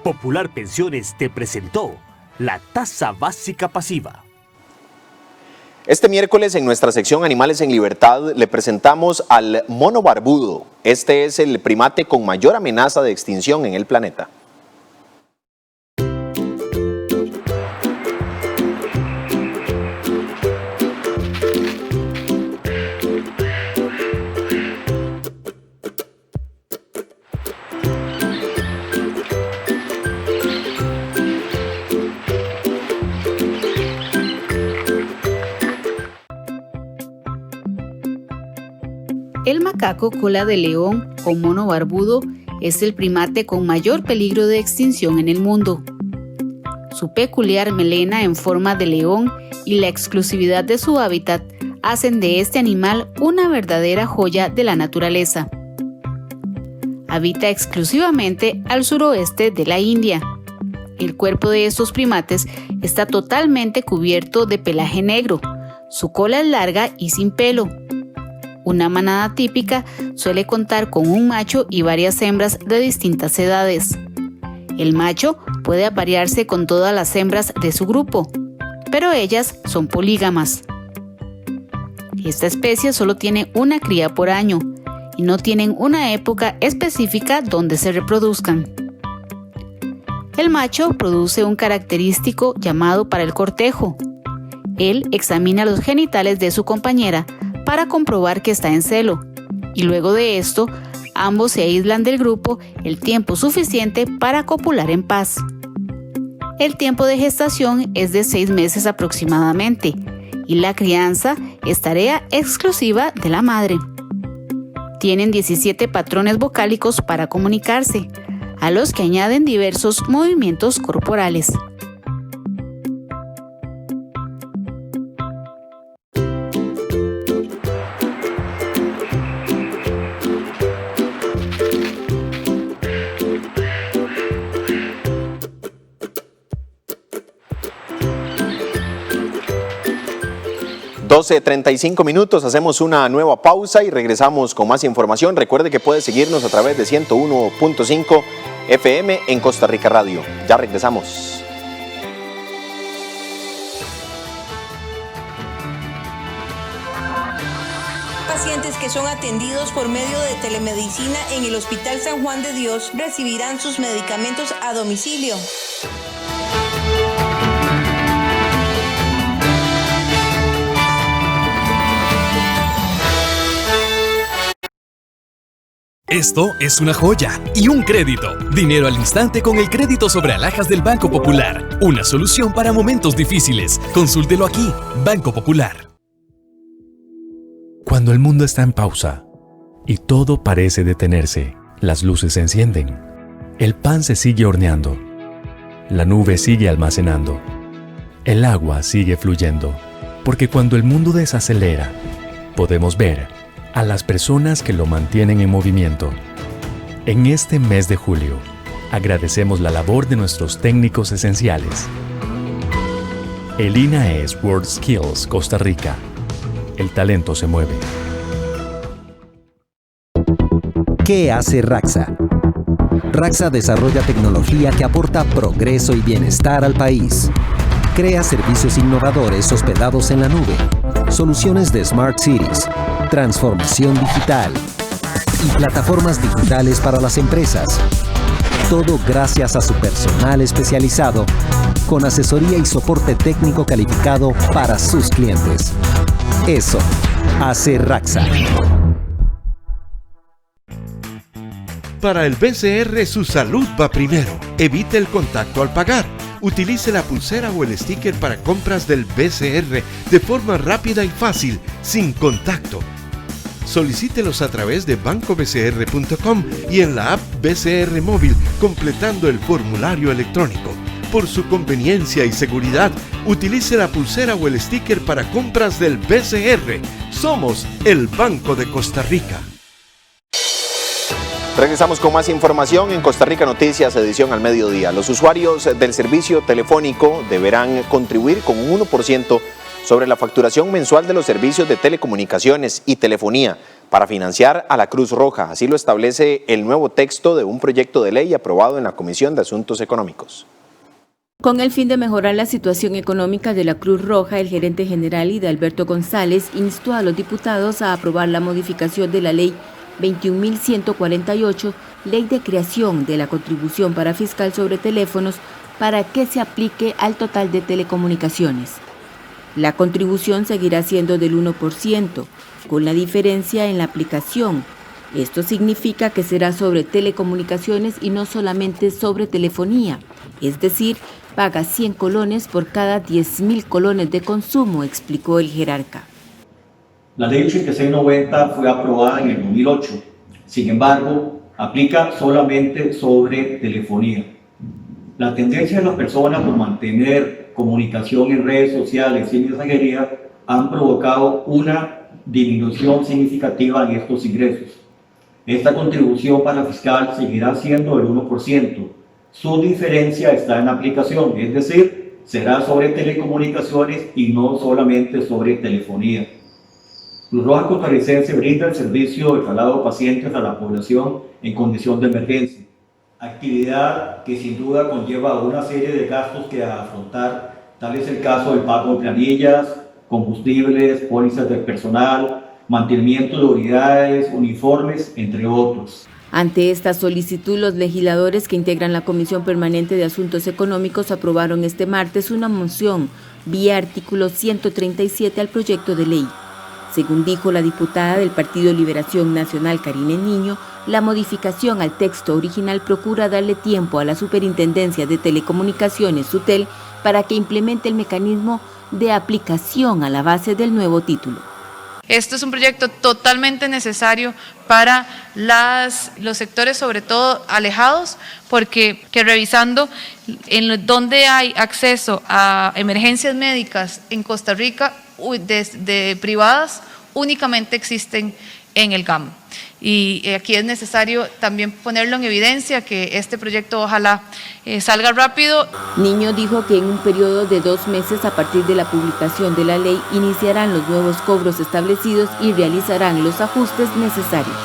Speaker 16: Popular Pensiones te presentó la tasa básica pasiva.
Speaker 1: Este miércoles en nuestra sección Animales en Libertad le presentamos al mono barbudo. Este es el primate con mayor amenaza de extinción en el planeta.
Speaker 8: El macaco cola de león o mono barbudo es el primate con mayor peligro de extinción en el mundo. Su peculiar melena en forma de león y la exclusividad de su hábitat hacen de este animal una verdadera joya de la naturaleza. Habita exclusivamente al suroeste de la India. El cuerpo de estos primates está totalmente cubierto de pelaje negro. Su cola es larga y sin pelo. Una manada típica suele contar con un macho y varias hembras de distintas edades. El macho puede aparearse con todas las hembras de su grupo, pero ellas son polígamas. Esta especie solo tiene una cría por año y no tienen una época específica donde se reproduzcan. El macho produce un característico llamado para el cortejo. Él examina los genitales de su compañera para comprobar que está en celo, y luego de esto, ambos se aíslan del grupo el tiempo suficiente para copular en paz. El tiempo de gestación es de 6 meses aproximadamente, y la crianza es tarea exclusiva de la madre. Tienen 17 patrones vocálicos para comunicarse, a los que añaden diversos movimientos corporales.
Speaker 1: $12:35, hacemos una nueva pausa y regresamos con más información. Recuerde que puede seguirnos a través de 101.5 FM en Costa Rica Radio. Ya regresamos.
Speaker 2: Pacientes que son atendidos por medio de telemedicina en el Hospital San Juan de Dios recibirán sus medicamentos a domicilio.
Speaker 9: Esto es una joya y un crédito. Dinero al instante con el crédito sobre alhajas del Banco Popular. Una solución para momentos difíciles. Consúltelo aquí, Banco Popular.
Speaker 10: Cuando el mundo está en pausa y todo parece detenerse, las luces se encienden. El pan se sigue horneando. La nube sigue almacenando. El agua sigue fluyendo. Porque cuando el mundo desacelera, podemos ver a las personas que lo mantienen en movimiento. En este mes de julio, agradecemos la labor de nuestros técnicos esenciales. El INAES World Skills Costa Rica. El talento se mueve.
Speaker 11: ¿Qué hace Raxa? Raxa desarrolla tecnología que aporta progreso y bienestar al país. Crea servicios innovadores hospedados en la nube, soluciones de Smart Cities, transformación digital y plataformas digitales para las empresas. Todo gracias a su personal especializado con asesoría y soporte técnico calificado para sus clientes. Eso hace Raxa.
Speaker 12: Para el BCR, su salud va primero. Evite el contacto al pagar. Utilice la pulsera o el sticker para compras del BCR de forma rápida y fácil, sin contacto. Solicítelos a través de bancobcr.com y en la app BCR Móvil, completando el formulario electrónico. Por su conveniencia y seguridad, utilice la pulsera o el sticker para compras del BCR. Somos el Banco de Costa Rica.
Speaker 1: Regresamos con más información en Costa Rica Noticias, edición al mediodía. Los usuarios del servicio telefónico deberán contribuir con un 1% sobre la facturación mensual de los servicios de telecomunicaciones y telefonía para financiar a la Cruz Roja. Así lo establece el nuevo texto de un proyecto de ley aprobado en la Comisión de Asuntos Económicos.
Speaker 3: Con el fin de mejorar la situación económica de la Cruz Roja, el gerente general Hidalberto González instó a los diputados a aprobar la modificación de la ley 21.148, Ley de Creación de la Contribución para Fiscal sobre Teléfonos, para que se aplique al total de telecomunicaciones. La contribución seguirá siendo del 1%, con la diferencia en la aplicación. Esto significa que será sobre telecomunicaciones y no solamente sobre telefonía, es decir, paga 100 colones por cada 10.000 colones de consumo, explicó el jerarca.
Speaker 25: La ley 8690 fue aprobada en el 2008, sin embargo, aplica solamente sobre telefonía. La tendencia de las personas por mantener comunicación en redes sociales y mensajería han provocado una disminución significativa en estos ingresos. Esta contribución para fiscal seguirá siendo del 1%. Su diferencia está en la aplicación, es decir, será sobre telecomunicaciones y no solamente sobre telefonía. Cruz Roja Costarricense brinda el servicio de traslado de pacientes a la población en condición de emergencia. actividad que sin duda conlleva una serie de gastos que afrontar. Tal es el caso del pago de planillas, combustibles, pólizas del personal, mantenimiento de unidades, uniformes, entre otros.
Speaker 13: Ante esta solicitud, los legisladores que integran la Comisión Permanente de Asuntos Económicos aprobaron este martes una moción vía artículo 137 al proyecto de ley. Según dijo la diputada del Partido Liberación Nacional, Karine Niño, la modificación al texto original procura darle tiempo a la Superintendencia de Telecomunicaciones, SUTEL, para que implemente el mecanismo de aplicación a la base del nuevo título.
Speaker 14: Esto es un proyecto totalmente necesario para los sectores, sobre todo alejados, porque revisando en donde hay acceso a emergencias médicas en Costa Rica de privadas, únicamente existen en el GAM. Y aquí es necesario también ponerlo en evidencia, que este proyecto ojalá salga rápido.
Speaker 13: Niño dijo que en un periodo de 2 meses a partir de la publicación de la ley iniciarán los nuevos cobros establecidos y realizarán los ajustes necesarios.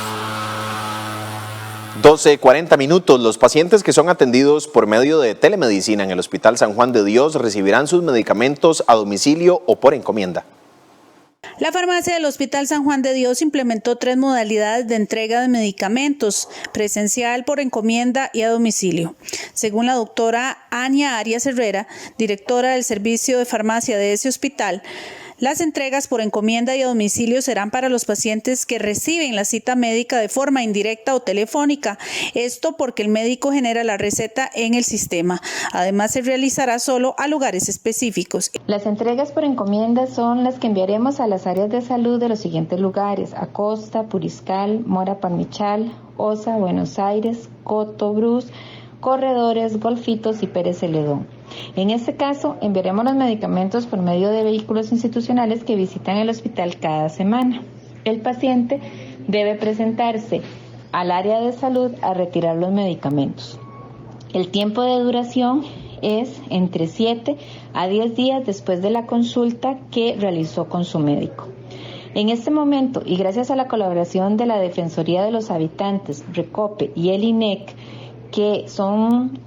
Speaker 1: 12:40 minutos. Los pacientes que son atendidos por medio de telemedicina en el Hospital San Juan de Dios recibirán sus medicamentos a domicilio o por encomienda.
Speaker 15: La farmacia del Hospital San Juan de Dios implementó 3 modalidades de entrega de medicamentos: presencial, por encomienda y a domicilio. Según la doctora Ania Arias Herrera, directora del servicio de farmacia de ese hospital, las entregas por encomienda y a domicilio serán para los pacientes que reciben la cita médica de forma indirecta o telefónica. Esto porque el médico genera la receta en el sistema. Además, se realizará solo a lugares específicos.
Speaker 17: Las entregas por encomienda son las que enviaremos a las áreas de salud de los siguientes lugares: Acosta, Puriscal, Mora Palmichal, Osa, Buenos Aires, Coto, Brus, Corredores, Golfitos y Pérez Celedón. En este caso, enviaremos los medicamentos por medio de vehículos institucionales que visitan el hospital cada semana. El paciente debe presentarse al área de salud a retirar los medicamentos. El tiempo de duración es entre 7 a 10 días después de la consulta que realizó con su médico. En este momento, y gracias a la colaboración de la Defensoría de los Habitantes, Recope y el INEC, que son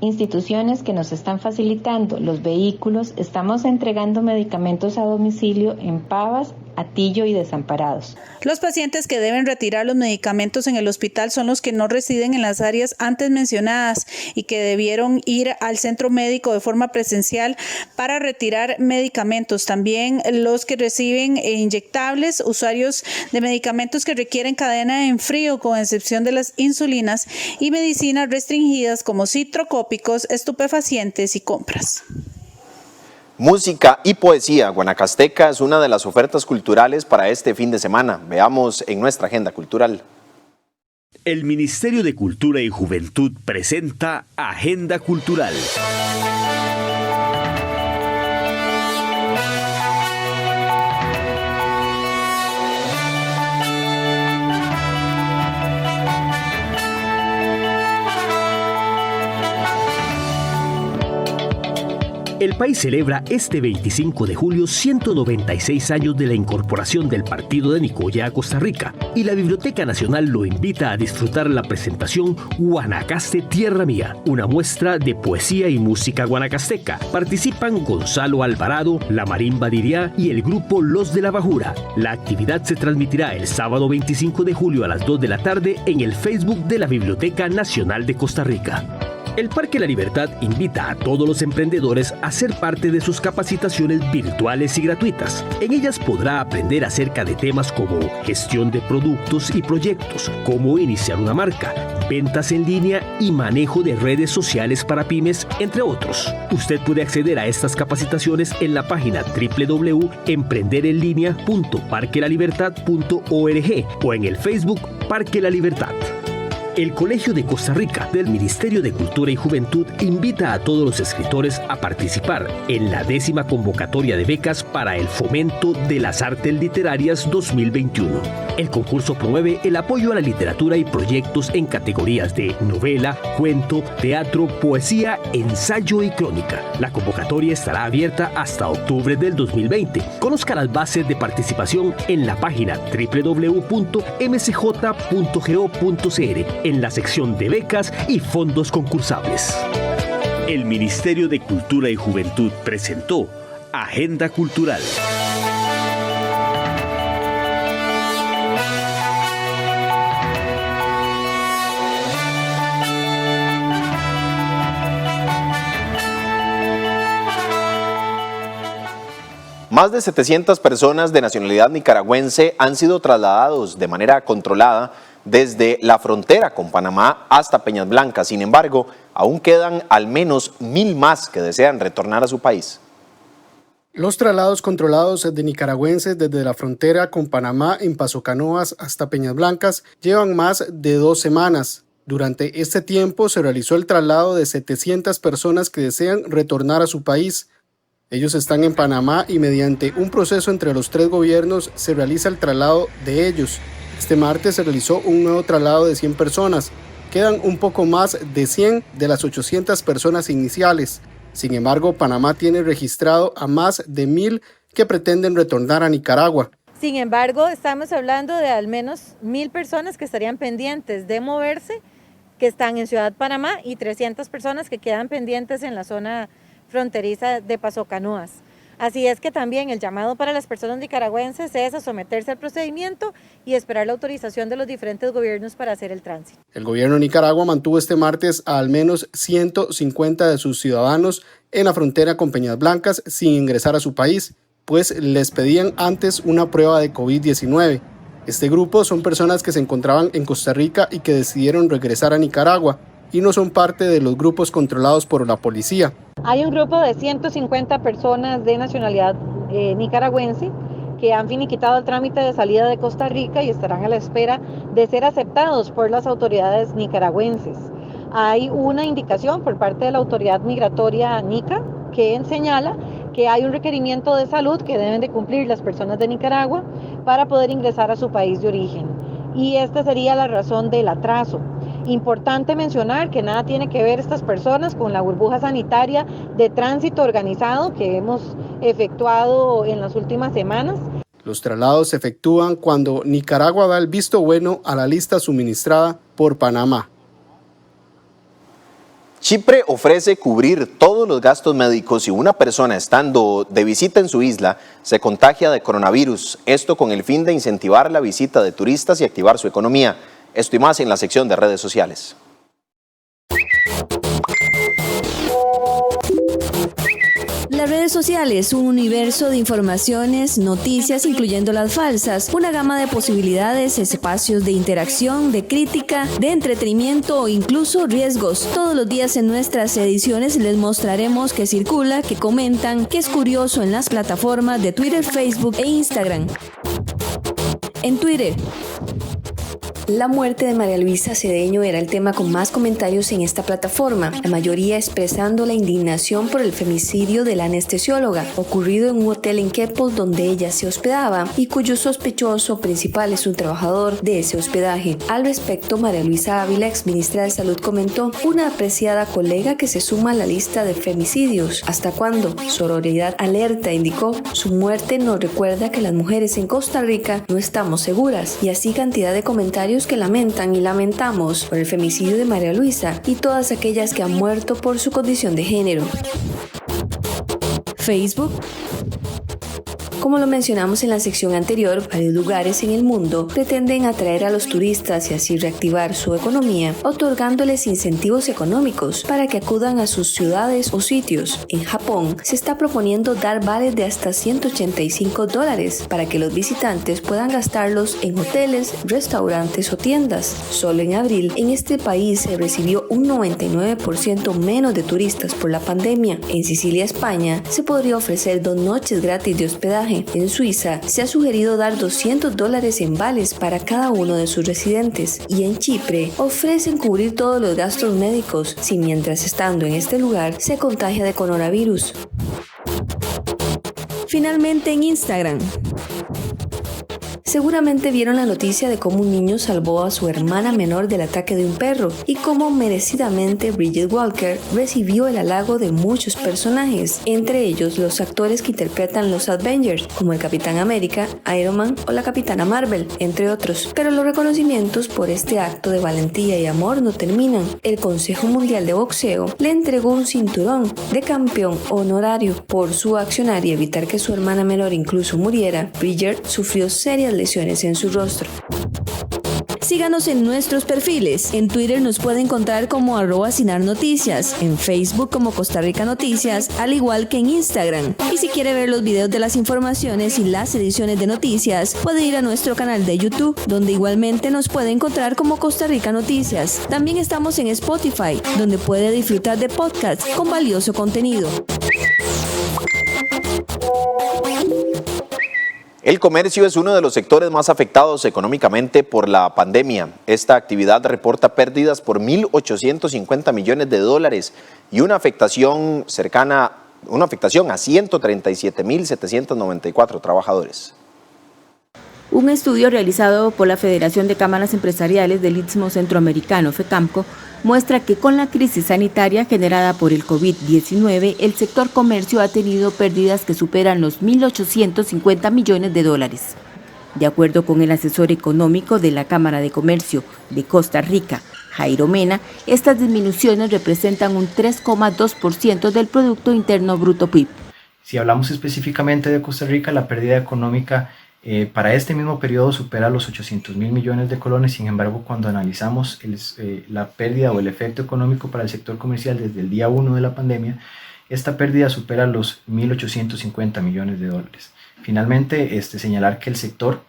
Speaker 17: instituciones que nos están facilitando los vehículos, estamos entregando medicamentos a domicilio en Pavas, Atillo y Desamparados.
Speaker 15: Los pacientes que deben retirar los medicamentos en el hospital son los que no residen en las áreas antes mencionadas y que debieron ir al centro médico de forma presencial para retirar medicamentos. También los que reciben inyectables, usuarios de medicamentos que requieren cadena en frío, con excepción de las insulinas, y medicinas restringidas como citrocópicos, estupefacientes y compras.
Speaker 1: Música y poesía guanacasteca es una de las ofertas culturales para este fin de semana. Veamos en nuestra agenda cultural.
Speaker 16: El Ministerio de Cultura y Juventud presenta Agenda Cultural. El país celebra este 25 de julio 196 años de la incorporación del Partido de Nicoya a Costa Rica, y la Biblioteca Nacional lo invita a disfrutar la presentación Guanacaste Tierra Mía, una muestra de poesía y música guanacasteca. Participan Gonzalo Alvarado, la Marimba Diriá y el grupo Los de la Bajura. La actividad se transmitirá el sábado 25 de julio a las 2 de la tarde en el Facebook de la Biblioteca Nacional de Costa Rica. El Parque La Libertad invita a todos los emprendedores a ser parte de sus capacitaciones virtuales y gratuitas. En ellas podrá aprender acerca de temas como gestión de productos y proyectos, cómo iniciar una marca, ventas en línea y manejo de redes sociales para pymes, entre otros. Usted puede acceder a estas capacitaciones en la página www.emprenderenlinea.parquelalibertad.org o en el Facebook Parque La Libertad. El Colegio de Costa Rica del Ministerio de Cultura y Juventud invita a todos los escritores a participar en la 10ª convocatoria de becas para el fomento de las artes literarias 2021. El concurso promueve el apoyo a la literatura y proyectos en categorías de novela, cuento, teatro, poesía, ensayo y crónica. La convocatoria estará abierta hasta octubre del 2020. Conozca las bases de participación en la página www.mcj.go.cr en la sección de becas y fondos concursables. El Ministerio de Cultura y Juventud presentó Agenda Cultural.
Speaker 1: Más de 700 personas de nacionalidad nicaragüense han sido trasladados de manera controlada desde la frontera con Panamá hasta Peñas Blancas. Sin embargo, aún quedan al menos 1,000 más que desean retornar a su país.
Speaker 18: Los traslados controlados de nicaragüenses desde la frontera con Panamá en Paso Canoas hasta Peñas Blancas llevan más de 2 semanas. Durante este tiempo se realizó el traslado de 700 personas que desean retornar a su país. Ellos están en Panamá y mediante un proceso entre los 3 gobiernos se realiza el traslado de ellos. Este martes se realizó un nuevo traslado de 100 personas. Quedan un poco más de 100 de las 800 personas iniciales. Sin embargo, Panamá tiene registrado a más de 1,000 que pretenden retornar a Nicaragua.
Speaker 19: Sin embargo, estamos hablando de al menos 1,000 personas que estarían pendientes de moverse, que están en Ciudad Panamá, y 300 personas que quedan pendientes en la zona fronteriza de Paso Canoas. Así es que también el llamado para las personas nicaragüenses es a someterse al procedimiento y esperar la autorización de los diferentes gobiernos para hacer el tránsito.
Speaker 18: El gobierno de Nicaragua mantuvo este martes a al menos 150 de sus ciudadanos en la frontera con Peñas Blancas sin ingresar a su país, pues les pedían antes una prueba de COVID-19. Este grupo son personas que se encontraban en Costa Rica y que decidieron regresar a Nicaragua y no son parte de los grupos controlados por la policía.
Speaker 19: Hay un grupo de 150 personas de nacionalidad nicaragüense que han finiquitado el trámite de salida de Costa Rica y estarán a la espera de ser aceptados por las autoridades nicaragüenses. Hay una indicación por parte de la autoridad migratoria NICA que señala que hay un requerimiento de salud que deben de cumplir las personas de Nicaragua para poder ingresar a su país de origen. Y esta sería la razón del atraso. Importante mencionar que nada tiene que ver estas personas con la burbuja sanitaria de tránsito organizado que hemos efectuado en las últimas semanas.
Speaker 18: Los traslados se efectúan cuando Nicaragua da el visto bueno a la lista suministrada por Panamá.
Speaker 1: Chipre ofrece cubrir todos los gastos médicos si una persona estando de visita en su isla se contagia de coronavirus. Esto con el fin de incentivar la visita de turistas y activar su economía. Esto y más en la sección de redes sociales.
Speaker 20: Las redes sociales, un universo de informaciones, noticias, incluyendo las falsas, una gama de posibilidades, espacios de interacción, de crítica, de entretenimiento o incluso riesgos. Todos los días en nuestras ediciones les mostraremos qué circula, qué comentan, qué es curioso en las plataformas de Twitter, Facebook e Instagram. En Twitter, la muerte de María Luisa Cedeño era el tema con más comentarios en esta plataforma, la mayoría expresando la indignación por el femicidio de la anestesióloga, ocurrido en un hotel en Keppel donde ella se hospedaba y cuyo sospechoso principal es un trabajador de ese hospedaje. Al respecto, María Luisa Ávila, ex ministra de Salud, comentó: una apreciada colega que se suma a la lista de femicidios. ¿Hasta cuándo? Sororidad alerta, indicó. Su muerte nos recuerda que las mujeres en Costa Rica no estamos seguras, y así cantidad de comentarios que lamentan y lamentamos por el femicidio de María Luisa y todas aquellas que han muerto por su condición de género. Facebook. Como lo mencionamos en la sección anterior, varios lugares en el mundo pretenden atraer a los turistas y así reactivar su economía, otorgándoles incentivos económicos para que acudan a sus ciudades o sitios. En Japón, se está proponiendo dar vales de hasta $185 para que los visitantes puedan gastarlos en hoteles, restaurantes o tiendas. Solo en abril, en este país se recibió un 99% menos de turistas por la pandemia. En Sicilia, España, se podría ofrecer 2 noches gratis de hospedaje. En Suiza se ha sugerido dar $200 en vales para cada uno de sus residentes, y en Chipre ofrecen cubrir todos los gastos médicos si mientras estando en este lugar se contagia de coronavirus. Finalmente, en Instagram Seguramente vieron la noticia de cómo un niño salvó a su hermana menor del ataque de un perro y cómo merecidamente Bridget Walker recibió el halago de muchos personajes, entre ellos los actores que interpretan los Avengers, como el Capitán América, Iron Man o la Capitana Marvel, entre otros. Pero los reconocimientos por este acto de valentía y amor no terminan. El Consejo Mundial de Boxeo le entregó un cinturón de campeón honorario por su accionar y evitar que su hermana menor incluso muriera. Bridget sufrió serias lesiones en su rostro. Síganos en nuestros perfiles. En Twitter nos pueden encontrar como @sinarnoticias, en Facebook como Costa Rica Noticias, al igual que en Instagram. Y si quiere ver los videos de las informaciones y las ediciones de noticias, puede ir a nuestro canal de YouTube, donde igualmente nos puede encontrar como Costa Rica Noticias. También estamos en Spotify, donde puede disfrutar de podcasts con valioso contenido.
Speaker 1: El comercio es uno de los sectores más afectados económicamente por la pandemia. Esta actividad reporta pérdidas por 1.850 millones de dólares y una afectación a 137.794 trabajadores.
Speaker 13: Un estudio realizado por la Federación de Cámaras Empresariales del Istmo Centroamericano, FECAMCO, muestra que con la crisis sanitaria generada por el COVID-19, el sector comercio ha tenido pérdidas que superan los 1.850 millones de dólares. De acuerdo con el asesor económico de la Cámara de Comercio de Costa Rica, Jairo Mena, estas disminuciones representan un 3,2% del Producto Interno Bruto PIB.
Speaker 4: Si hablamos específicamente de Costa Rica, la pérdida económica para este mismo periodo supera los 800.000 millones de colones. Sin embargo, cuando analizamos la pérdida o el efecto económico para el sector comercial desde el día 1 de la pandemia, esta pérdida supera los 1.850 millones de dólares. Finalmente, señalar que el sector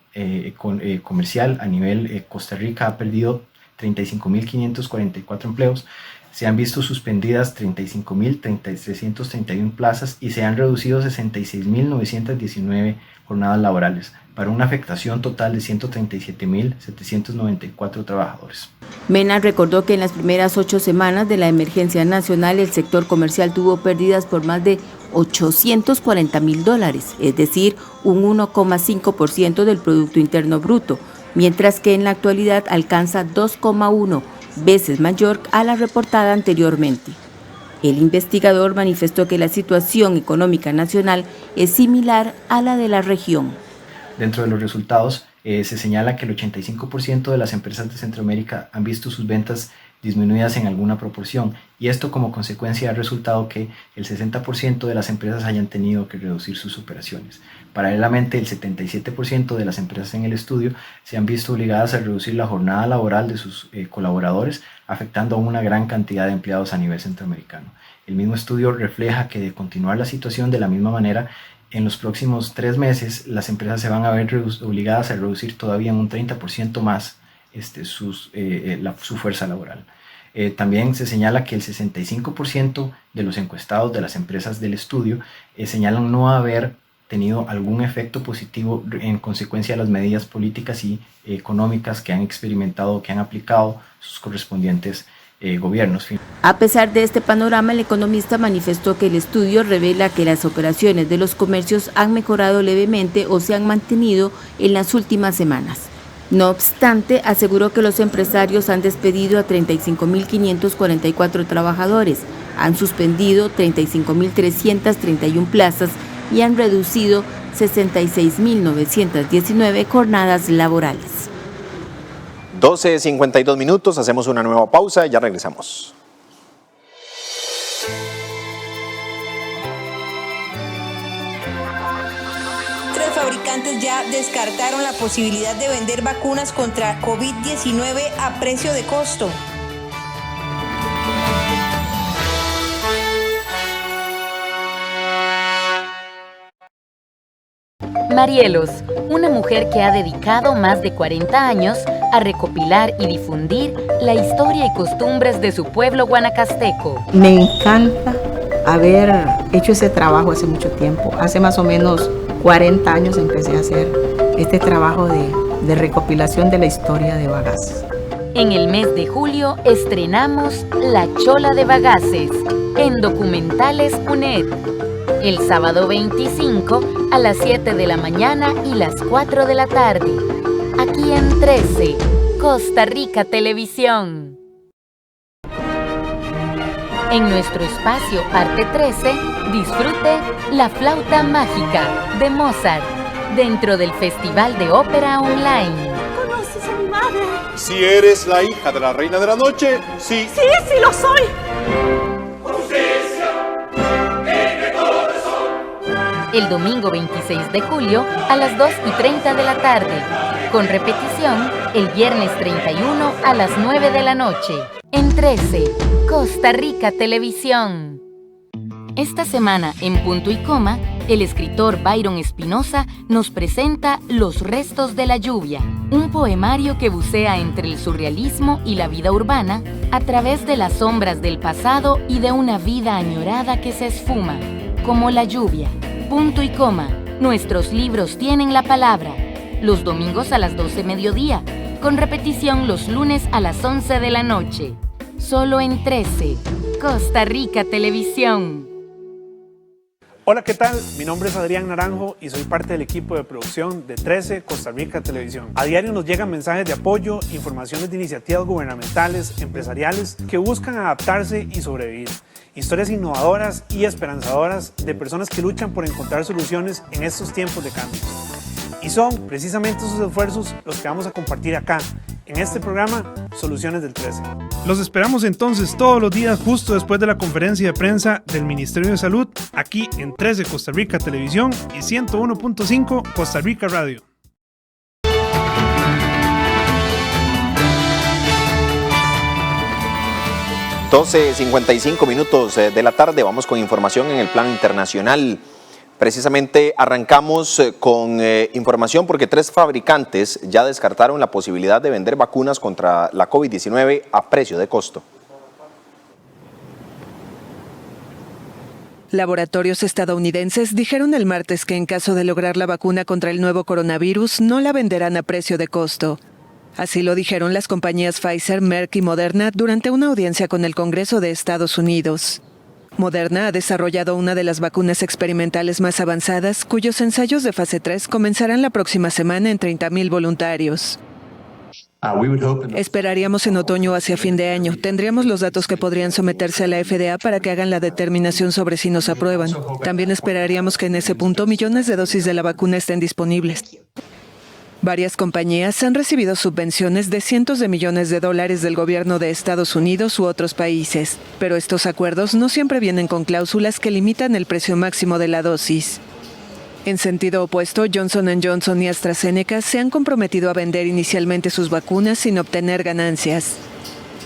Speaker 4: comercial a nivel Costa Rica ha perdido 35.544 empleos, se han visto suspendidas 35.331 plazas y se han reducido 66.919 jornadas laborales, para una afectación total de 137.794 trabajadores.
Speaker 13: Mena recordó que en las primeras 8 semanas de la emergencia nacional el sector comercial tuvo pérdidas por más de 840.000 dólares, es decir, un 1,5% del Producto Interno Bruto, mientras que en la actualidad alcanza 2,1 veces mayor a la reportada anteriormente. El investigador manifestó que la situación económica nacional es similar a la de la región.
Speaker 4: Dentro de los resultados se señala que el 85% de las empresas de Centroamérica han visto sus ventas disminuidas en alguna proporción, y esto como consecuencia ha resultado que el 60% de las empresas hayan tenido que reducir sus operaciones. Paralelamente, el 77% de las empresas en el estudio se han visto obligadas a reducir la jornada laboral de sus colaboradores, afectando a una gran cantidad de empleados a nivel centroamericano. El mismo estudio refleja que de continuar la situación de la misma manera, en los próximos 3 meses las empresas se van a ver obligadas a reducir todavía en un 30% más su fuerza laboral. También se señala que el 65% de los encuestados de las empresas del estudio señalan no haber tenido algún efecto positivo en consecuencia de las medidas políticas y económicas que han experimentado, que han aplicado sus correspondientes gobiernos.
Speaker 13: A pesar de este panorama, el economista manifestó que el estudio revela que las operaciones de los comercios han mejorado levemente o se han mantenido en las últimas semanas. No obstante, aseguró que los empresarios han despedido a 35.544 trabajadores, han suspendido 35.331 plazas y han reducido 66.919 jornadas laborales.
Speaker 1: 12:52 minutos, hacemos una nueva pausa, ya regresamos.
Speaker 2: Tres fabricantes ya descartaron la posibilidad de vender vacunas contra COVID-19 a precio de costo.
Speaker 6: Marielos, una mujer que ha dedicado más de 40 años a recopilar y difundir la historia y costumbres de su pueblo guanacasteco.
Speaker 22: Me encanta haber hecho ese trabajo hace mucho tiempo. Hace más o menos 40 años empecé a hacer este trabajo de recopilación de la historia de Bagaces.
Speaker 6: En el mes de julio estrenamos La Chola de Bagaces en Documentales UNED. El sábado 25 a las 7 de la mañana y las 4 de la tarde. aquí en 13, Costa Rica Televisión. En nuestro espacio Arte 13, disfrute La Flauta Mágica de Mozart, dentro del Festival de Ópera Online.
Speaker 5: ¿Conoces a mi madre?
Speaker 7: Si eres la hija de la Reina de la Noche, sí.
Speaker 5: Sí, sí lo soy.
Speaker 6: El domingo 26 de julio a las 2:30 de la tarde, con repetición el viernes 31 a las 9 de la noche, en 13, Costa Rica Televisión. Esta semana, en Punto y Coma, el escritor Byron Espinosa nos presenta Los restos de la lluvia, un poemario que bucea entre el surrealismo y la vida urbana a través de las sombras del pasado y de una vida añorada que se esfuma, como la lluvia. Punto y Coma, nuestros libros tienen la palabra, los domingos a las 12 mediodía, con repetición los lunes a las 11 de la noche. Solo en 13, Costa Rica Televisión.
Speaker 21: Hola, ¿qué tal? Mi nombre es Adrián Naranjo y soy parte del equipo de producción de 13 Costa Rica Televisión. A diario nos llegan mensajes de apoyo, informaciones de iniciativas gubernamentales, empresariales que buscan adaptarse y sobrevivir. Historias innovadoras y esperanzadoras de personas que luchan por encontrar soluciones en estos tiempos de cambios. Y son precisamente esos esfuerzos los que vamos a compartir acá, en este programa Soluciones del 13. Los esperamos entonces todos los días justo después de la conferencia de prensa del Ministerio de Salud, aquí en 13 Costa Rica Televisión y 101.5 Costa Rica Radio.
Speaker 1: (12:55 de la tarde). Vamos con información en el plano internacional. Precisamente arrancamos con información porque 3 fabricantes ya descartaron la posibilidad de vender vacunas contra la COVID-19 a precio de costo.
Speaker 23: Laboratorios estadounidenses dijeron el martes que en caso de lograr la vacuna contra el nuevo coronavirus no la venderán a precio de costo. Así lo dijeron las compañías Pfizer, Merck y Moderna durante una audiencia con el Congreso de Estados Unidos. Moderna ha desarrollado una de las vacunas experimentales más avanzadas, cuyos ensayos de fase 3 comenzarán la próxima semana en 30,000 voluntarios. Esperaríamos en otoño hacia fin de año. Tendríamos los datos que podrían someterse a la FDA para que hagan la determinación sobre si nos aprueban. También esperaríamos que en ese punto millones de dosis de la vacuna estén disponibles. Varias compañías han recibido subvenciones de cientos de millones de dólares del gobierno de Estados Unidos u otros países, pero estos acuerdos no siempre vienen con cláusulas que limitan el precio máximo de la dosis. En sentido opuesto, Johnson & Johnson y AstraZeneca se han comprometido a vender inicialmente sus vacunas sin obtener ganancias.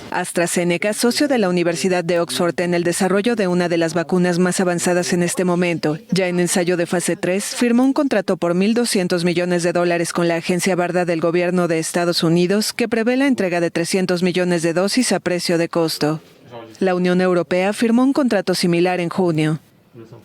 Speaker 23: AstraZeneca, socio de la Universidad de Oxford en el desarrollo de una de las vacunas más avanzadas en este momento, ya en ensayo de fase 3, firmó un contrato por $1.200 millones con la agencia BARDA del gobierno de Estados Unidos que prevé la entrega de 300 millones de dosis a precio de costo. La Unión Europea firmó un contrato similar en junio.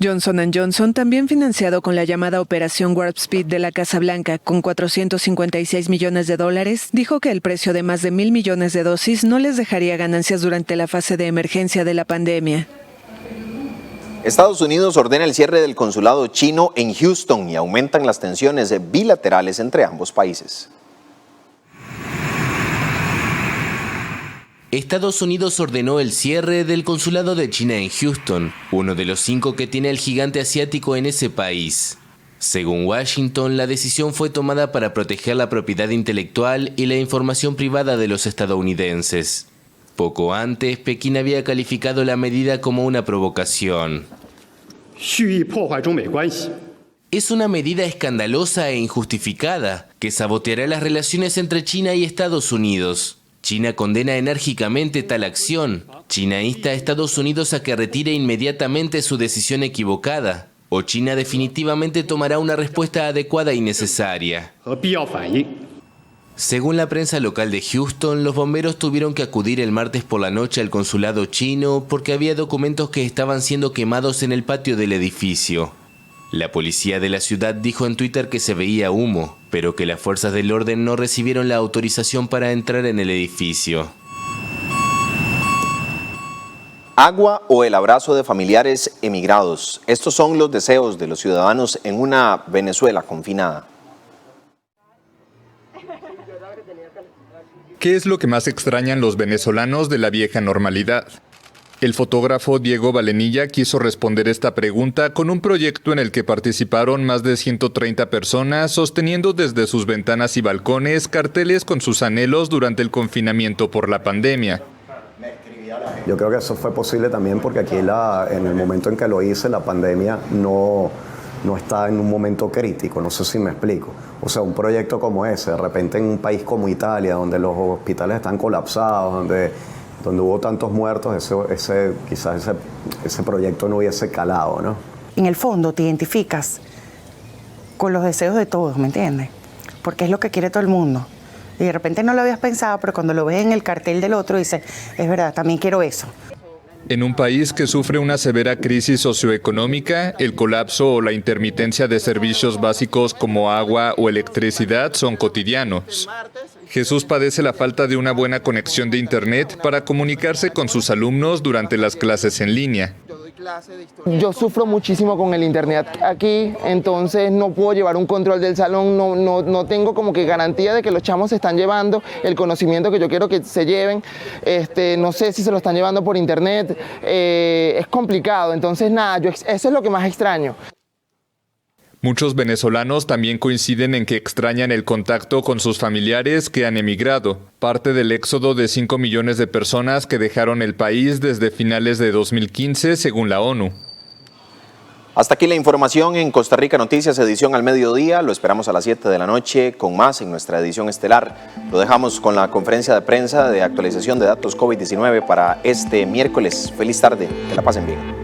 Speaker 23: Johnson & Johnson, también financiado con la llamada Operación Warp Speed de la Casa Blanca, con $456 millones, dijo que el precio de más de 1,000 millones de dosis no les dejaría ganancias durante la fase de emergencia de la pandemia.
Speaker 1: Estados Unidos ordena el cierre del consulado chino en Houston y aumentan las tensiones bilaterales entre ambos países.
Speaker 24: Estados Unidos ordenó el cierre del consulado de China en Houston, uno de los 5 que tiene el gigante asiático en ese país. Según Washington, la decisión fue tomada para proteger la propiedad intelectual y la información privada de los estadounidenses. Poco antes, Pekín había calificado la medida como una provocación. Es una medida escandalosa e injustificada que saboteará las relaciones entre China y Estados Unidos. China condena enérgicamente tal acción. China insta a Estados Unidos a que retire inmediatamente su decisión equivocada, o China definitivamente tomará una respuesta adecuada y necesaria. Según la prensa local de Houston, los bomberos tuvieron que acudir el martes por la noche al consulado chino porque había documentos que estaban siendo quemados en el patio del edificio. La policía de la ciudad dijo en Twitter que se veía humo, pero que las fuerzas del orden no recibieron la autorización para entrar en el edificio.
Speaker 1: Agua o el abrazo de familiares emigrados. Estos son los deseos de los ciudadanos en una Venezuela confinada.
Speaker 8: ¿Qué es lo que más extrañan los venezolanos de la vieja normalidad? El fotógrafo Diego Valenilla quiso responder esta pregunta con un proyecto en el que participaron más de 130 personas sosteniendo desde sus ventanas y balcones carteles con sus anhelos durante el confinamiento por la pandemia.
Speaker 9: Yo creo que eso fue posible también porque aquí en el momento en que lo hice, la pandemia no está en un momento crítico, no sé si me explico. O sea, un proyecto como ese, de repente en un país como Italia, donde los hospitales están colapsados, donde hubo tantos muertos, quizás ese proyecto no hubiese calado, ¿no?
Speaker 10: En el fondo te identificas con los deseos de todos, ¿me entiendes? Porque es lo que quiere todo el mundo. Y de repente no lo habías pensado, pero cuando lo ves en el cartel del otro dices, es verdad, también quiero eso.
Speaker 8: En un país que sufre una severa crisis socioeconómica, el colapso o la intermitencia de servicios básicos como agua o electricidad son cotidianos. Jesús padece la falta de una buena conexión de Internet para comunicarse con sus alumnos durante las clases en línea.
Speaker 11: Yo sufro muchísimo con el internet aquí, entonces no puedo llevar un control del salón, no tengo como que garantía de que los chamos se están llevando el conocimiento que yo quiero que se lleven, no sé si se lo están llevando por internet, es complicado, entonces nada, eso es lo que más extraño.
Speaker 8: Muchos venezolanos también coinciden en que extrañan el contacto con sus familiares que han emigrado, parte del éxodo de 5 millones de personas que dejaron el país desde finales de 2015, según la ONU.
Speaker 1: Hasta aquí la información en Costa Rica Noticias, edición al mediodía. Lo esperamos a las 7 de la noche con más en nuestra edición estelar. Lo dejamos con la conferencia de prensa de actualización de datos COVID-19 para este miércoles. Feliz tarde, que la pasen bien.